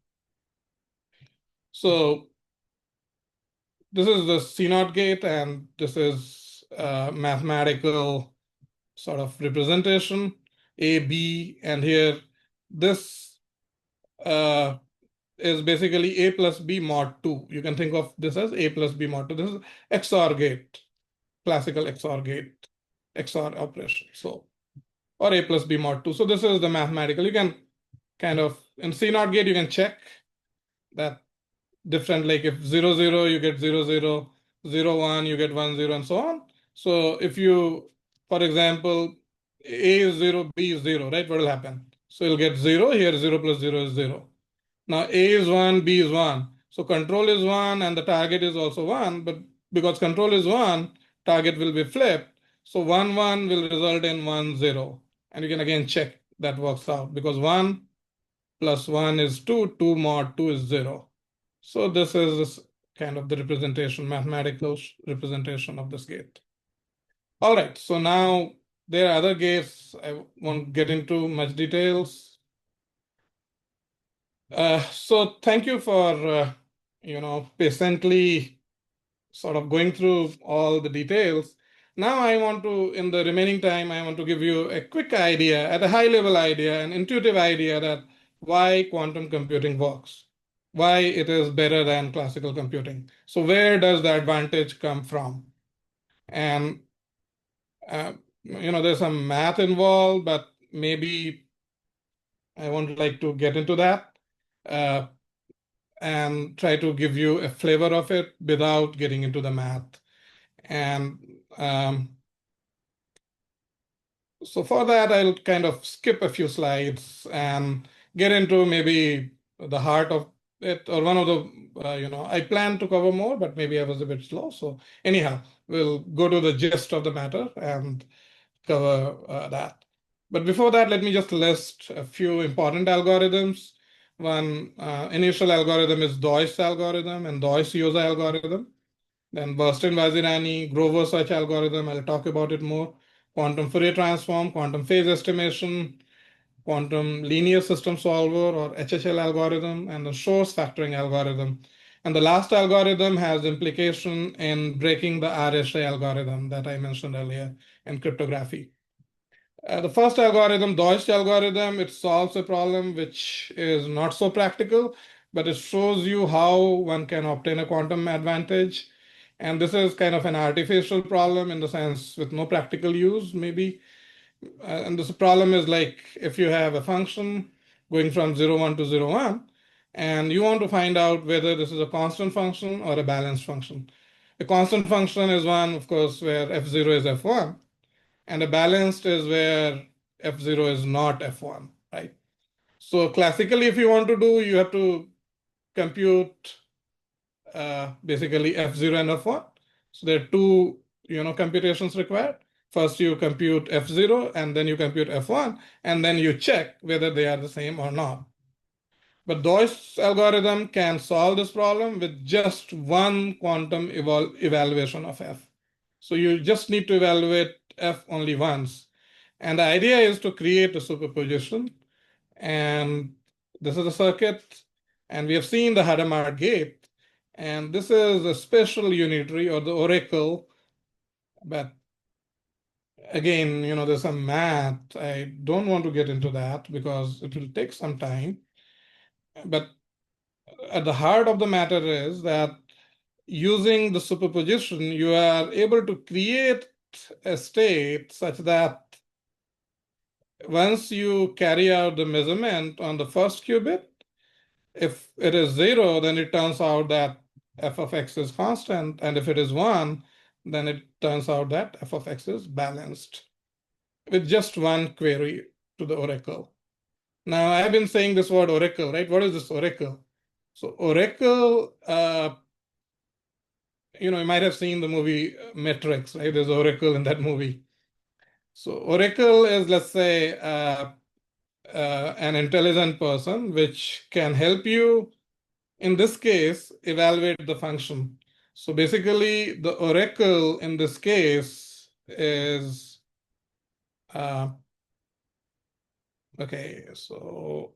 So this is the C0 gate, and this is mathematical sort of representation, A, B, and here this is basically A plus B mod 2. You can think of this as A plus B mod 2. This is XOR gate, classical XOR gate, XOR operation. So, or A plus B mod 2. So this is the mathematical. You can kind of in C0 gate, you can check that different, like if 0, 0, you get 0, 0, 0, 1, you get 1, 0, and so on. So if you, for example, A is 0, B is 0, right? What will happen? So you'll get 0, here 0 plus 0 is 0. Now A is 1, B is 1. So control is 1 and the target is also 1, but because control is 1, target will be flipped. So 1, 1 will result in 1, 0. And you can again check that works out because 1 plus 1 is 2, 2 mod 2 is 0. So this is kind of the representation, mathematical representation of this gate. All right, so now there are other gates. I won't get into much details. So thank you for, patiently sort of going through all the details. Now I want to, in the remaining time, I want to give you a quick idea, at a high level idea, an intuitive idea that why quantum computing works, why it is better than classical computing. So where does the advantage come from? And, there's some math involved, but maybe I won't like to get into that. And try to give you a flavor of it without getting into the math. And so for that, I'll kind of skip a few slides and get into maybe the heart of it or one of the, I plan to cover more, but maybe I was a bit slow. So anyhow, we'll go to the gist of the matter and cover that. But before that, let me just list a few important algorithms. One initial algorithm is Deutsch algorithm and Deutsch-Yosa algorithm. Then Bernstein-Vazirani, Grover search algorithm, I'll talk about it more. Quantum Fourier transform, quantum phase estimation, quantum linear system solver or HHL algorithm, and the source factoring algorithm. And the last algorithm has implication in breaking the RSA algorithm that I mentioned earlier in cryptography. The first algorithm, Deutsch algorithm, it solves a problem which is not so practical, but it shows you how one can obtain a quantum advantage. And this is kind of an artificial problem in the sense with no practical use, maybe. And this problem is like if you have a function going from 0, 1 to 0, 1, and you want to find out whether this is a constant function or a balanced function. A constant function is one, of course, where f0 is f1, and a balanced is where f0 is not f1, right? So classically, if you want to do, you have to compute basically f0 and f1. So there are two, computations required. First, you compute f0, and then you compute f1, and then you check whether they are the same or not. But Deutsch's algorithm can solve this problem with just one quantum evaluation of f. So you just need to evaluate f only once. And the idea is to create a superposition. And this is a circuit. And we have seen the Hadamard gate. And this is a special unitary or the oracle. But again, there's some math. I don't want to get into that because it will take some time. But at the heart of the matter is that using the superposition, you are able to create a state such that once you carry out the measurement on the first qubit, if it is 0, then it turns out that f of x is constant. And if it is 1, then it turns out that f of x is balanced with just one query to the oracle. Now, I've been saying this word oracle, right? What is this oracle? So oracle, you might have seen the movie Matrix, right? There's oracle in that movie. So oracle is, let's say, an intelligent person which can help you, in this case, evaluate the function. So basically, the oracle in this case is, okay, so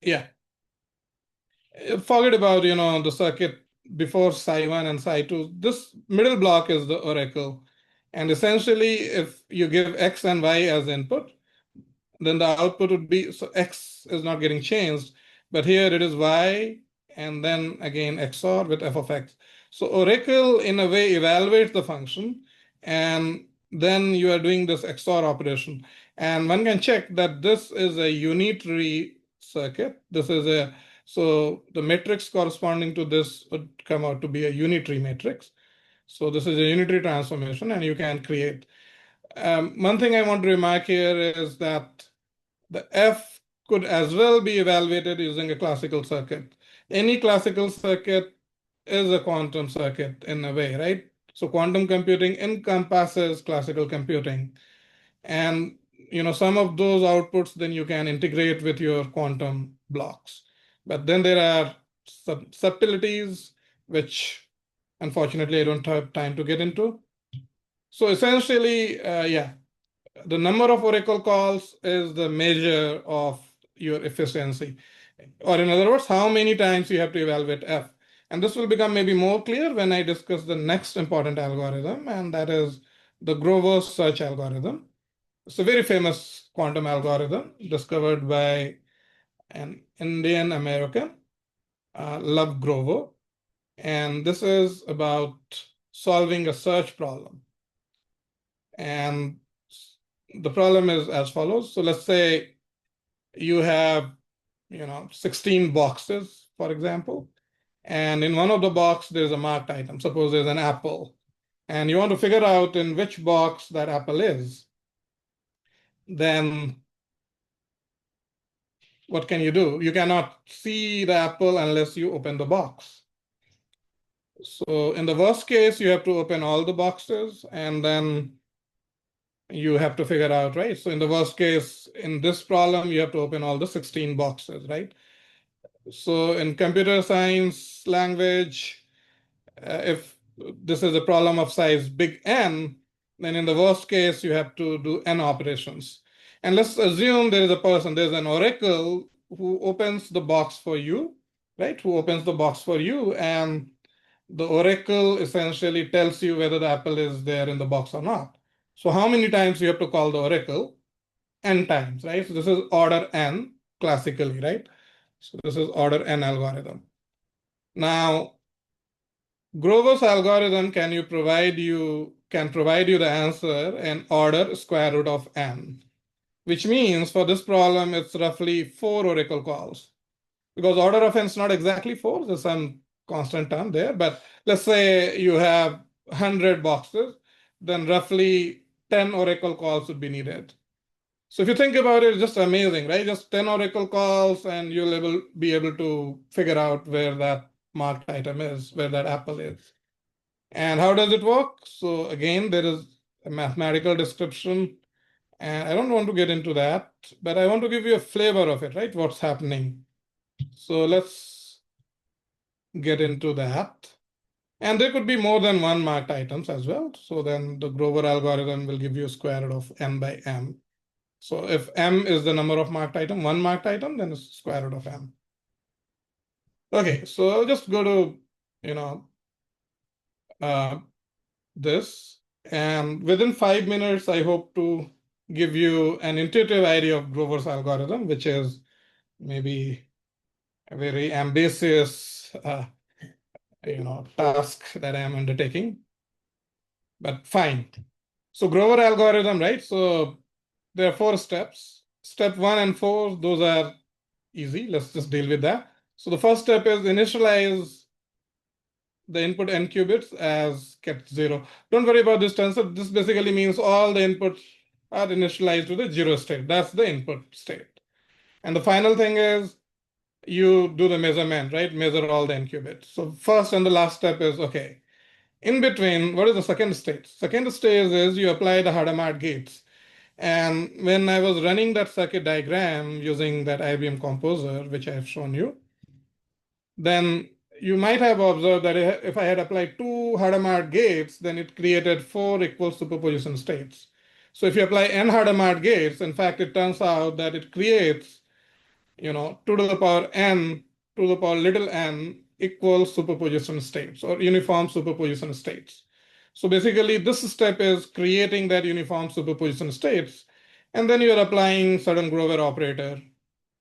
yeah. Forget about, the circuit before psi1 and psi2. This middle block is the oracle. And essentially, if you give x and y as input, then the output would be, so x is not getting changed, but here it is y, and then again XOR with f of x. So oracle, in a way, evaluates the function, and then you are doing this XOR operation. And one can check that this is a unitary circuit. So the matrix corresponding to this would come out to be a unitary matrix. So this is a unitary transformation, and you can create. One thing I want to remark here is that the F could as well be evaluated using a classical circuit. Any classical circuit is a quantum circuit in a way, right? So quantum computing encompasses classical computing. And some of those outputs then you can integrate with your quantum blocks. But then there are subtleties, which unfortunately I don't have time to get into. So essentially, the number of oracle calls is the measure of your efficiency. Or in other words, how many times you have to evaluate F. And this will become maybe more clear when I discuss the next important algorithm, and that is the Grover's search algorithm. It's a very famous quantum algorithm discovered by an Indian American, Love Grover. And this is about solving a search problem. And the problem is as follows. So let's say you have 16 boxes, for example, and in one of the box there's a marked item. Suppose there's an apple, and you want to figure out in which box that apple is. Then what can you do? You cannot see the apple unless you open the box. So in the worst case, you have to open all the boxes, and then you have to figure out, right? So in the worst case, in this problem, you have to open all the 16 boxes, right? So in computer science language, if this is a problem of size big N, then in the worst case, you have to do N operations. And let's assume there is a person, there's an oracle who opens the box for you, right? Who opens the box for you, and the oracle essentially tells you whether the apple is there in the box or not. So how many times you have to call the oracle? N times, right? So this is order N classically, right? So this is order N algorithm. Now, Grover's algorithm can provide you the answer in order square root of N, which means for this problem, it's roughly 4 oracle calls. Because order of N is not exactly 4, there's some constant term there, but let's say you have 100 boxes, then roughly 10 oracle calls would be needed. So if you think about it, it's just amazing, right? Just 10 oracle calls and you'll be able to figure out where that marked item is, where that apple is. And how does it work? So again, there is a mathematical description, and I don't want to get into that, but I want to give you a flavor of it, right? What's happening. So let's get into that. And there could be more than one marked items as well. So then the Grover algorithm will give you a square root of n by m. So if m is the number of marked item, one marked item, then it's square root of m. Okay, so I'll just go to, this. And within 5 minutes, I hope to give you an intuitive idea of Grover's algorithm, which is maybe a very ambitious task that I am undertaking, but fine. So Grover algorithm, right? So there are 4 steps. Step 1 and 4, those are easy. Let's just deal with that. So the first step is initialize the input n qubits as ket 0. Don't worry about this tensor. This basically means all the inputs are initialized to the 0 state. That's the input state. And the final thing is you do the measurement, right? Measure all the n qubits. So first and the last step is, okay, in between, what is the second state? Second stage is you apply the Hadamard gates. And when I was running that circuit diagram using that IBM Composer, which I have shown you, then you might have observed that if I had applied 2 Hadamard gates, then it created 4 equal superposition states. So if you apply n Hadamard gates, in fact, it turns out that it creates 2 to the power n to the power little n equal superposition states or uniform superposition states. So basically, this step is creating that uniform superposition states, and then you're applying certain Grover operator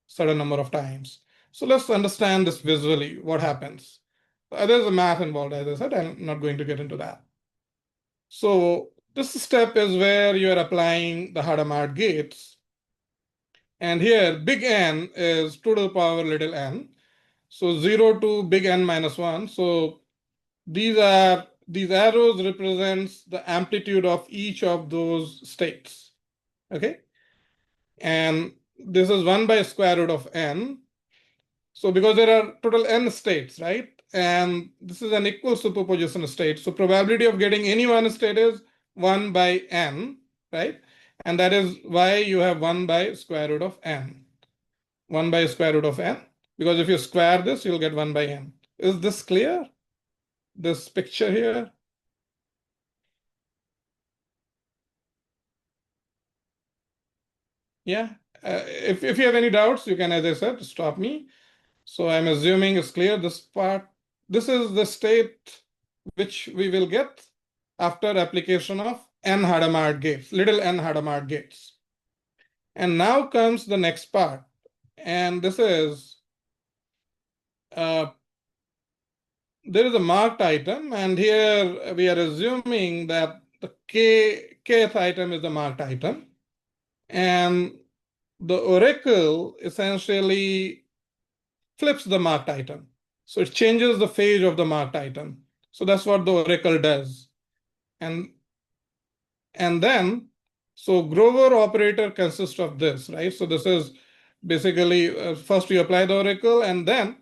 certain number of times. So let's understand this visually, what happens. There's a math involved, as I said, I'm not going to get into that. So this step is where you're applying the Hadamard gates. And here, big N is 2 to the power little n. So 0 to big N minus 1. So these arrows represents the amplitude of each of those states. Okay. And this is 1 by square root of n. So because there are total n states, right? And this is an equal superposition state. So probability of getting any one state is 1 by n, right? And that is why you have 1 by square root of n. 1 by square root of n. Because if you square this, you'll get 1 by n. Is this clear? This picture here? Yeah. If you have any doubts, you can, as I said, stop me. So I'm assuming it's clear this part. This is the state which we will get after application of n Hadamard gates, little n Hadamard gates. And now comes the next part. And this is, there is a marked item. And here we are assuming that the kth item is the marked item. And the oracle essentially flips the marked item. So it changes the phase of the marked item. So that's what the oracle does. And then, so Grover operator consists of this, right? So this is basically, first you apply the oracle, and then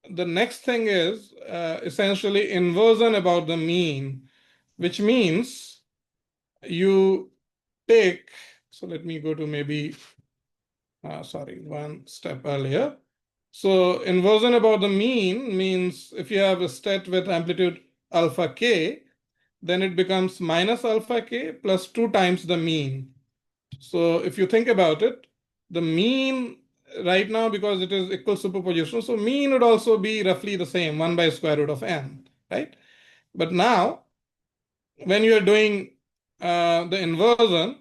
the next thing is essentially inversion about the mean, which means you take, so let me go to maybe, sorry, one step earlier. So inversion about the mean means if you have a state with amplitude alpha k, then it becomes minus alpha k plus 2 times the mean. So if you think about it, the mean right now, because it is equal superposition, so mean would also be roughly the same, 1 by square root of n, right? But now, when you are doing the inversion,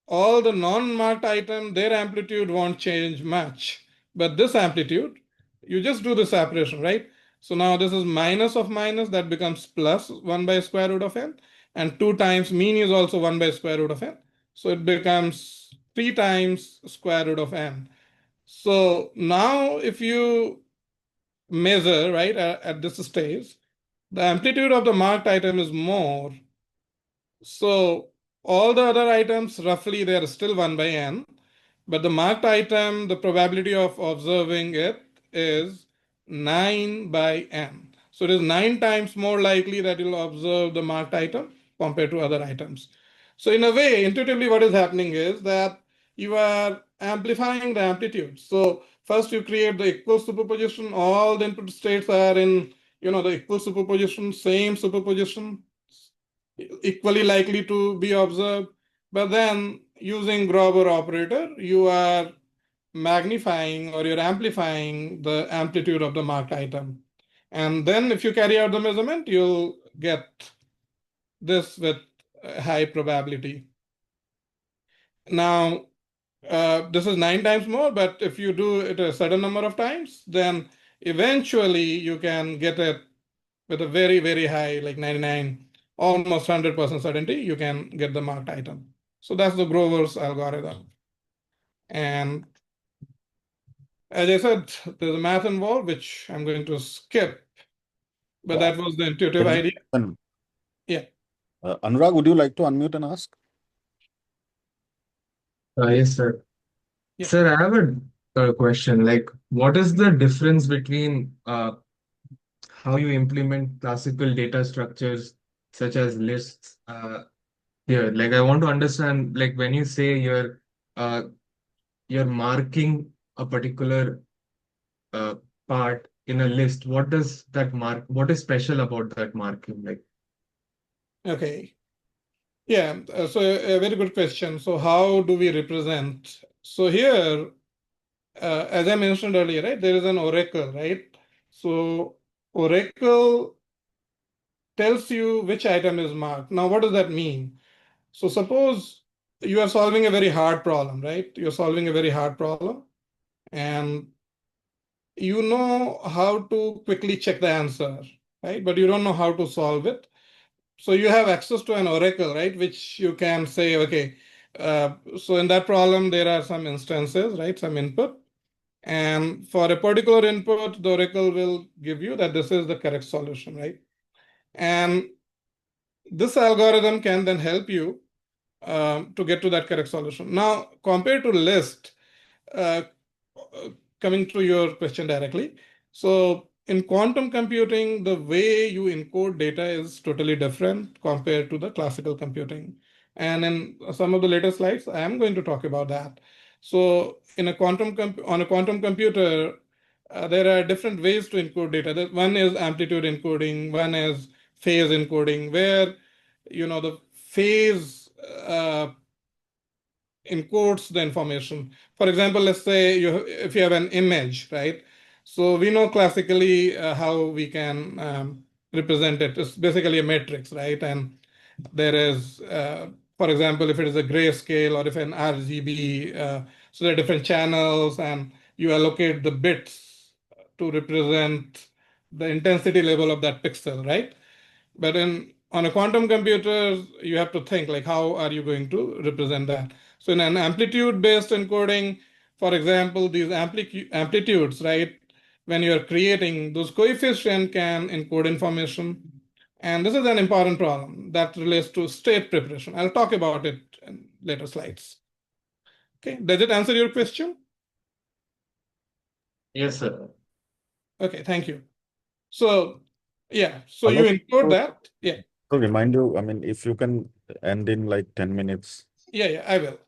all the non-marked items, their amplitude won't change much. But this amplitude, you just do this operation, right? So now this is minus of minus, that becomes plus 1 by square root of n. And 2 times mean is also 1 by square root of n. So it becomes 3 times square root of n. So now if you measure, right, at this stage, the amplitude of the marked item is more. So all the other items, roughly, they are still 1 by n. But the marked item, the probability of observing it is 9 by n. So it is 9 times more likely that you'll observe the marked item compared to other items. So in a way, intuitively, what is happening is that you are amplifying the amplitude. So first you create the equal superposition. All the input states are in, the equal superposition, same superposition, equally likely to be observed. But then using Grover operator, you are magnifying or you're amplifying the amplitude of the marked item. And then if you carry out the measurement, you'll get this with high probability. Now, this is 9 times more, but if you do it a certain number of times, then eventually you can get it with a very, very high, like 99, almost 100% certainty, you can get the marked item. So that's the Grover's algorithm. And as I said, there's a math involved, which I'm going to skip, but that was the intuitive idea. Yeah. Anurag, would you like to unmute and ask? Yes, sir. Yeah. Sir, I have a question. Like, what is the difference between how you implement classical data structures such as lists here? Like, I want to understand, like, when you say you're marking a particular part in a list, what does that mark? What is special about that marking? Like, Okay. Yeah, so a very good question. So how do we represent? So here, as I mentioned earlier, right, there is an oracle, right? So oracle tells you which item is marked. Now, what does that mean? So suppose you are solving a very hard problem, right? You're solving a very hard problem, and you know how to quickly check the answer, right? But you don't know how to solve it. So you have access to an oracle, right? Which you can say, okay, So in that problem, there are some instances, right? Some input. And for a particular input, the Oracle will give you that this is the correct solution, right? And this algorithm can then help you to get to that correct solution. Now, compared to list, uh, coming to your question directly. So in quantum computing, the way you encode data is totally different compared to the classical computing. And in some of the later slides, I am going to talk about that. So in a on a quantum computer, there are different ways to encode data. One is amplitude encoding, one is phase encoding, where the phase encodes the information. For example, let's say if you have an image, right? So we know classically how we can represent it. It's basically a matrix, right? And there is, for example, if it is a grayscale or if an RGB, so there are different channels, and you allocate the bits to represent the intensity level of that pixel, right? But on a quantum computer, you have to think like, how are you going to represent that? So in an amplitude-based encoding, for example, these amplitudes, right? When you're creating those coefficient can encode information. And this is an important problem that relates to state preparation. I'll talk about it in later slides. Okay, does it answer your question? Yes, sir. Okay, thank you. So yeah, so you encode that. Yeah. To remind you, I mean, if you can end in like 10 minutes. Yeah, I will.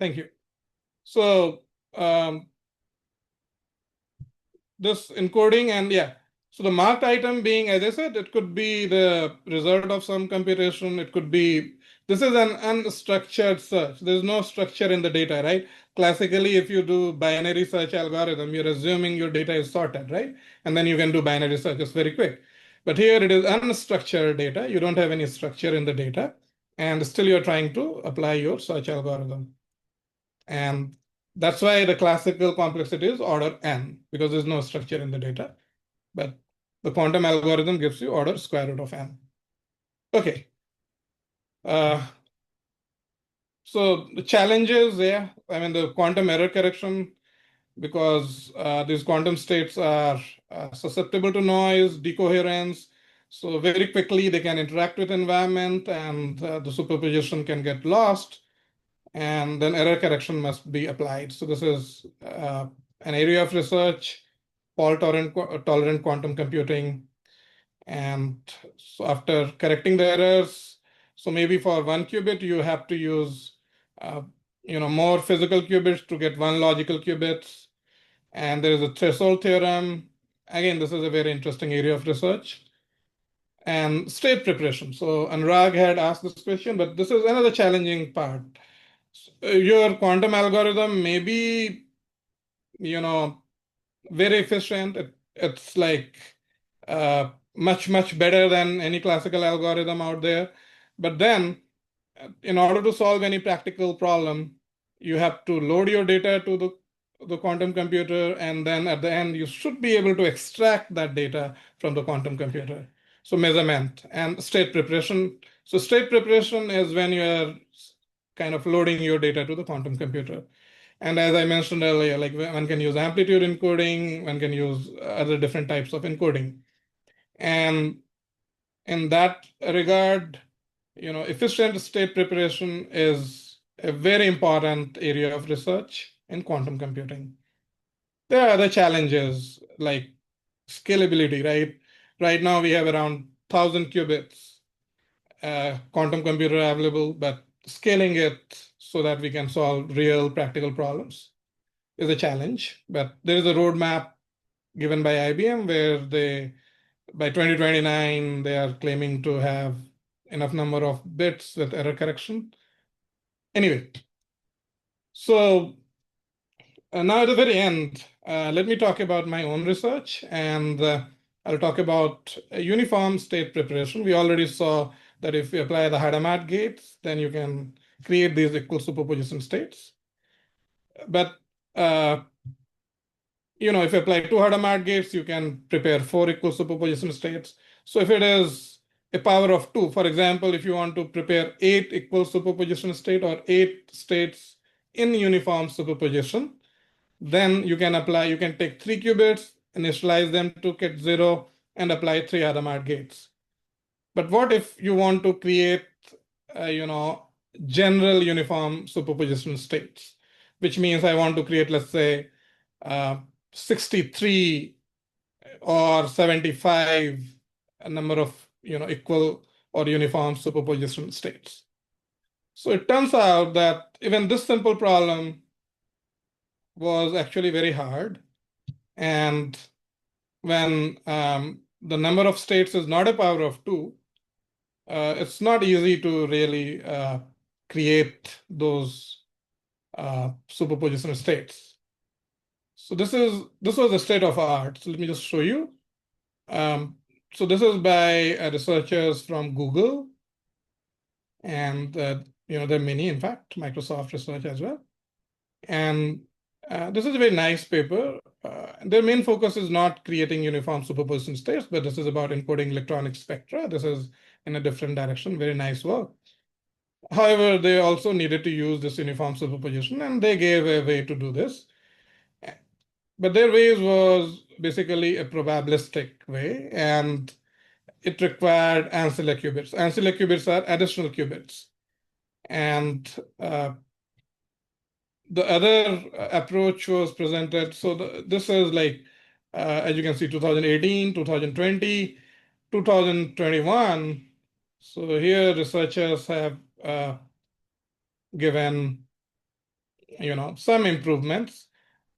Thank you. So this encoding and so the marked item being, as I said, it could be the result of some computation. It could be, this is an unstructured search. There's no structure in the data, right? Classically, if you do binary search algorithm, you're assuming your data is sorted, right? And then you can do binary search. It's very quick. But here it is unstructured data. You don't have any structure in the data. And still you're trying to apply your search algorithm. And that's why the classical complexity is order n, because there's no structure in the data. But the quantum algorithm gives you order square root of n. Okay. So the challenges, I mean, the quantum error correction, because these quantum states are susceptible to noise, decoherence. So very quickly they can interact with environment, and the superposition can get lost. And then error correction must be applied. So this is an area of research, fault-tolerant quantum computing. And so after correcting the errors, so maybe for 1 qubit, you have to use more physical qubits to get 1 logical qubit. And there is a threshold theorem. Again, this is a very interesting area of research. And state preparation. So Anurag had asked this question, but this is another challenging part. Your quantum algorithm may be, very efficient. It's like much better than any classical algorithm out there. But then, in order to solve any practical problem, you have to load your data to the quantum computer, and then at the end, you should be able to extract that data from the quantum computer. So measurement and state preparation. So state preparation is when you are kind of loading your data to the quantum computer. And as I mentioned earlier, like one can use amplitude encoding, one can use other different types of encoding. And in that regard, efficient state preparation is a very important area of research in quantum computing. There are other challenges like scalability, right? Right now we have around 1,000 qubits quantum computer available, but scaling it so that we can solve real practical problems is a challenge. But there is a roadmap given by IBM where by 2029, they are claiming to have enough number of bits with error correction. Anyway, so now at the very end, let me talk about my own research, and I'll talk about a uniform state preparation. We already saw that if you apply the Hadamard gates, then you can create these equal superposition states. But if you apply 2 Hadamard gates, you can prepare 4 equal superposition states. So if it is a power of 2. For example, if you want to prepare 8 equal superposition state or 8 states in uniform superposition, then you can take 3 qubits, initialize them to kit 0, and apply 3 Hadamard gates. But what if you want to create, general uniform superposition states, which means I want to create, let's say, 63 or 75 a number of equal or uniform superposition states. So it turns out that even this simple problem was actually very hard. And when the number of states is not a power of 2, it's not easy to really create those superposition states. So this was the state of art. So let me just show you. So this is by researchers from Google, and there are many, in fact, Microsoft research as well. And this is a very nice paper. Their main focus is not creating uniform superposition states, but this is about encoding electronic spectra. This is in a different direction. Very nice work. However, they also needed to use this uniform superposition, and they gave a way to do this. But their way was basically a probabilistic way, and it required ancillary qubits. Ancillary qubits are additional qubits. And the other approach was presented. So this is like, as you can see, 2018, 2020, 2021. So here researchers have given some improvements.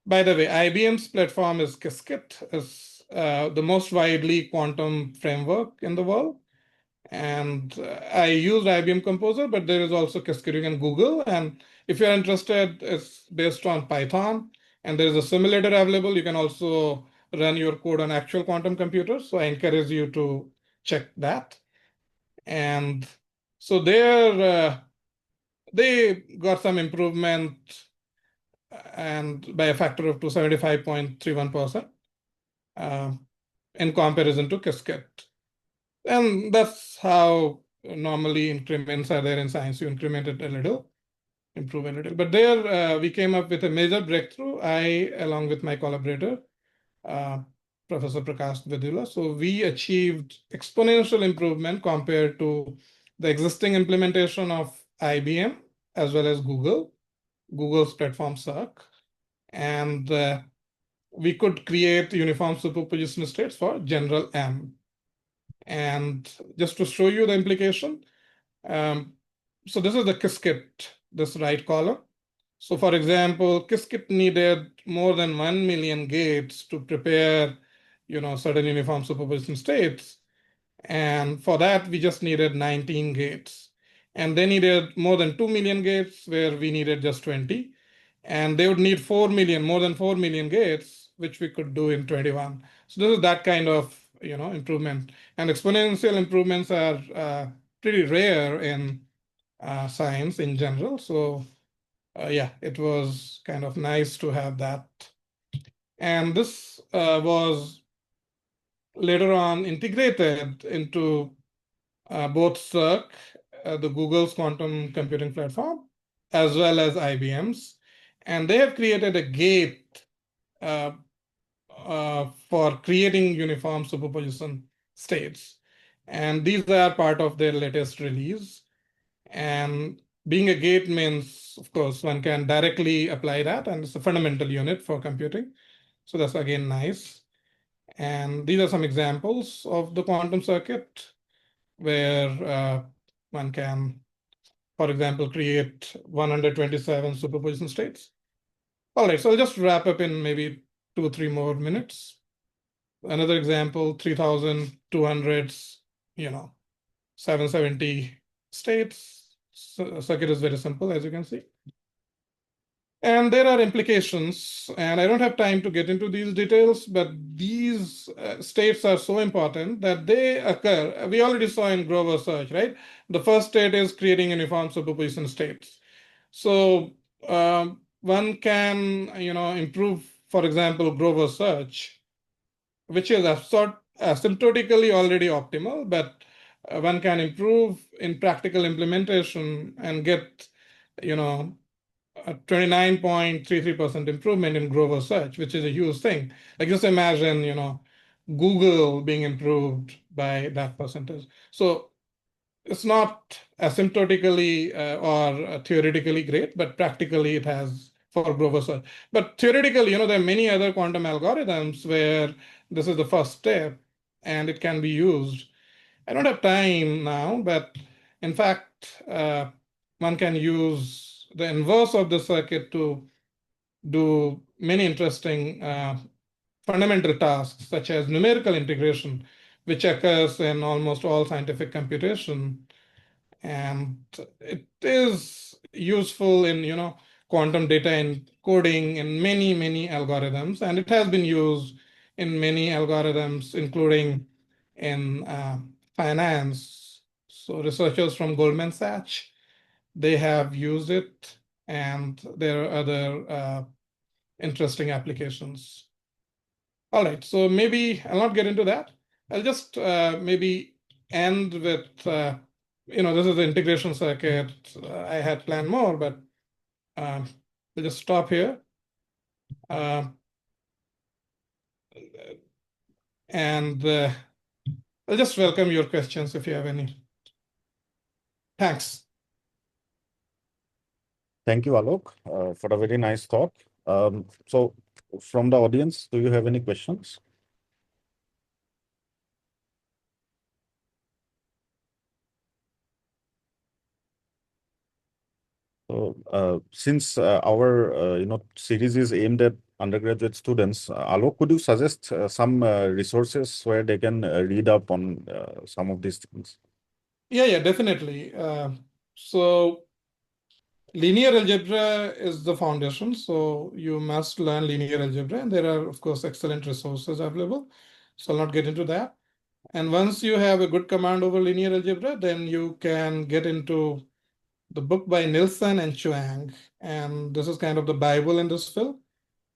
By the way, IBM's platform is Qiskit, is the most widely quantum framework in the world. And I used IBM Composer, but there is also Qiskit. You can Google, and if you're interested, it's based on Python, and there is a simulator available. You can also run your code on actual quantum computers. So I encourage you to check that. And so there, they got some improvement, and by a factor of 275.31% in comparison to Qiskit. And that's how normally increments are there in science. You increment it a little, improve a little. But there we came up with a major breakthrough, I, along with my collaborator, Professor Prakash Vedula. So we achieved exponential improvement compared to the existing implementation of IBM as well as Google's platform Circ. And we could create uniform superposition states for general M. And just to show you the implication, so this is the Qiskit, this right column. So for example, Qiskit needed more than 1 million gates to prepare, certain uniform superposition states. And for that, we just needed 19 gates. And they needed more than 2 million gates, where we needed just 20. And they would need 4 million, more than 4 million gates, which we could do in 21. So this is that kind of improvement. And exponential improvements are pretty rare in science in general. So yeah, it was kind of nice to have that. And this was later on integrated into both Circ, the Google's quantum computing platform, as well as IBM's. And they have created a gate for creating uniform superposition states. And these are part of their latest release. And being a gate means, of course, one can directly apply that, and it's a fundamental unit for computing. So that's again nice. And these are some examples of the quantum circuit where one can, for example, create 127 superposition states. All right, so I'll just wrap up in maybe 2 or 3 more minutes. Another example, 3,200, 770 states. So circuit is very simple, as you can see. And there are implications, and I don't have time to get into these details, but these states are so important that they occur. We already saw in Grover search, right? The first state is creating uniform superposition states. So one can, improve, for example, Grover search, which is asymptotically already optimal, but one can improve in practical implementation and get, a 29.33% improvement in Grover search, which is a huge thing. Like just imagine, Google being improved by that percentage. So it's not asymptotically or theoretically great, but practically it has for Grover search. But theoretically, there are many other quantum algorithms where this is the first step and it can be used. I don't have time now, but in fact, one can use the inverse of the circuit to do many interesting fundamental tasks, such as numerical integration, which occurs in almost all scientific computation. And it is useful in, quantum data encoding in many, many algorithms. And it has been used in many algorithms, including in finance. So researchers from Goldman Sachs, they have used it, and there are other interesting applications. All right, so maybe I'll not get into that. I'll just maybe end with, this is the integration circuit. I had planned more, but we'll just stop here. And I'll just welcome your questions if you have any. Thanks. Thank you, Alok, for a very nice talk. So from the audience, do you have any questions? So since our series is aimed at undergraduate students, Alok, could you suggest some resources where they can read up on some of these things? Yeah, definitely. So linear algebra is the foundation, so you must learn linear algebra, and there are, of course, excellent resources available. So I'll not get into that. And once you have a good command over linear algebra, then you can get into the book by Nilsson and Chuang. And this is kind of the Bible in this field.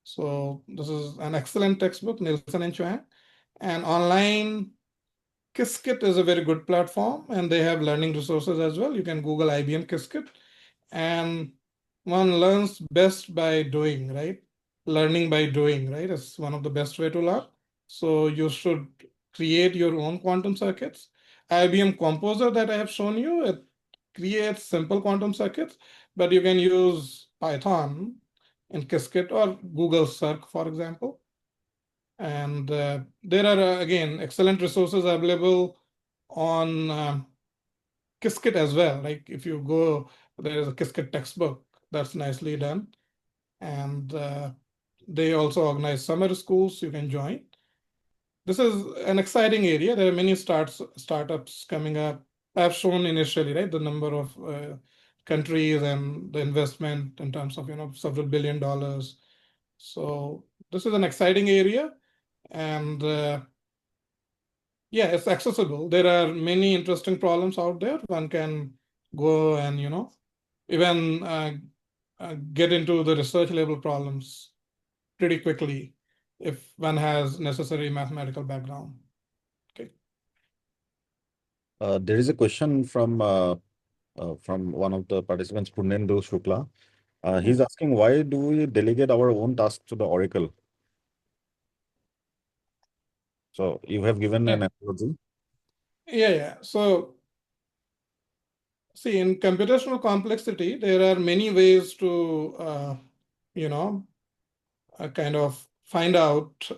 So this is an excellent textbook, Nilsson and Chuang. And online, Qiskit is a very good platform, and they have learning resources as well. You can Google IBM Qiskit, and one learns best by doing, right? Learning by doing, right? Is one of the best way to learn. So you should create your own quantum circuits. IBM Composer that I have shown you, it creates simple quantum circuits, but you can use Python in Qiskit or Google Circ, for example. And there are, again, excellent resources available on Qiskit as well. Like if you go, there is a Qiskit textbook that's nicely done. And they also organize summer schools you can join. This is an exciting area. There are many startups coming up. I've shown initially, right, the number of countries and the investment in terms of, several $billion. So this is an exciting area. And yeah, it's accessible. There are many interesting problems out there. One can go and, even get into the research level problems pretty quickly if one has necessary mathematical background. Okay. There is a question from one of the participants, Purnendu Shukla. He's asking, why do we delegate our own tasks to the Oracle? So you have given an apology. Yeah. So see, in computational complexity, there are many ways to, kind of find out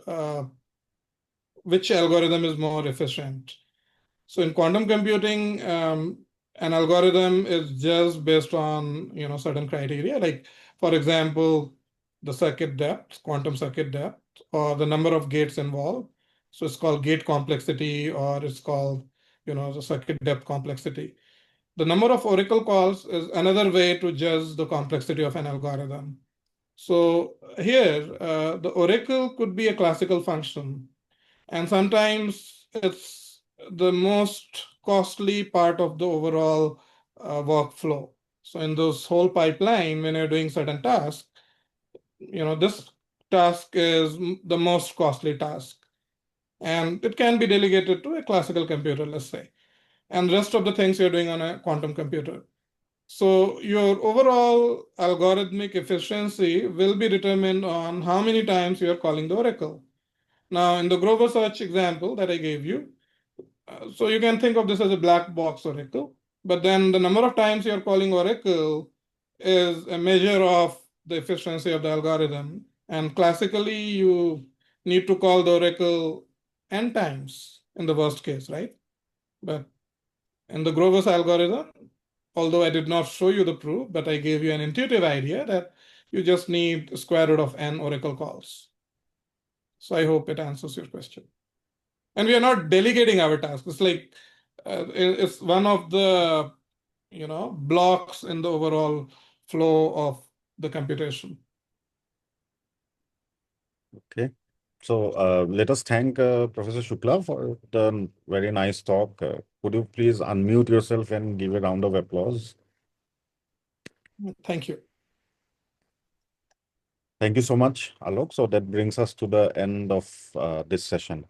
which algorithm is more efficient. So in quantum computing, an algorithm is just based on, certain criteria. Like, for example, the circuit depth, quantum circuit depth, or the number of gates involved. So it's called gate complexity, or it's called, the circuit depth complexity. The number of oracle calls is another way to judge the complexity of an algorithm. So here, the oracle could be a classical function, and sometimes it's the most costly part of the overall workflow. So in this whole pipeline, when you're doing certain tasks, this task is the most costly task, and it can be delegated to a classical computer, let's say. and rest of the things you're doing on a quantum computer. So your overall algorithmic efficiency will be determined on how many times you are calling the oracle. Now, in the Grover search example that I gave you, so you can think of this as a black box oracle, but then the number of times you're calling oracle is a measure of the efficiency of the algorithm. And classically, you need to call the oracle n times in the worst case, right? But in the Grover's algorithm, although I did not show you the proof, but I gave you an intuitive idea that you just need square root of n oracle calls. So I hope it answers your question. And we are not delegating our task. It's like it's one of the blocks in the overall flow of the computation. Okay. So let us thank Professor Shukla for the very nice talk. Could you please unmute yourself and give a round of applause? Thank you. Thank you so much, Alok. So that brings us to the end of this session.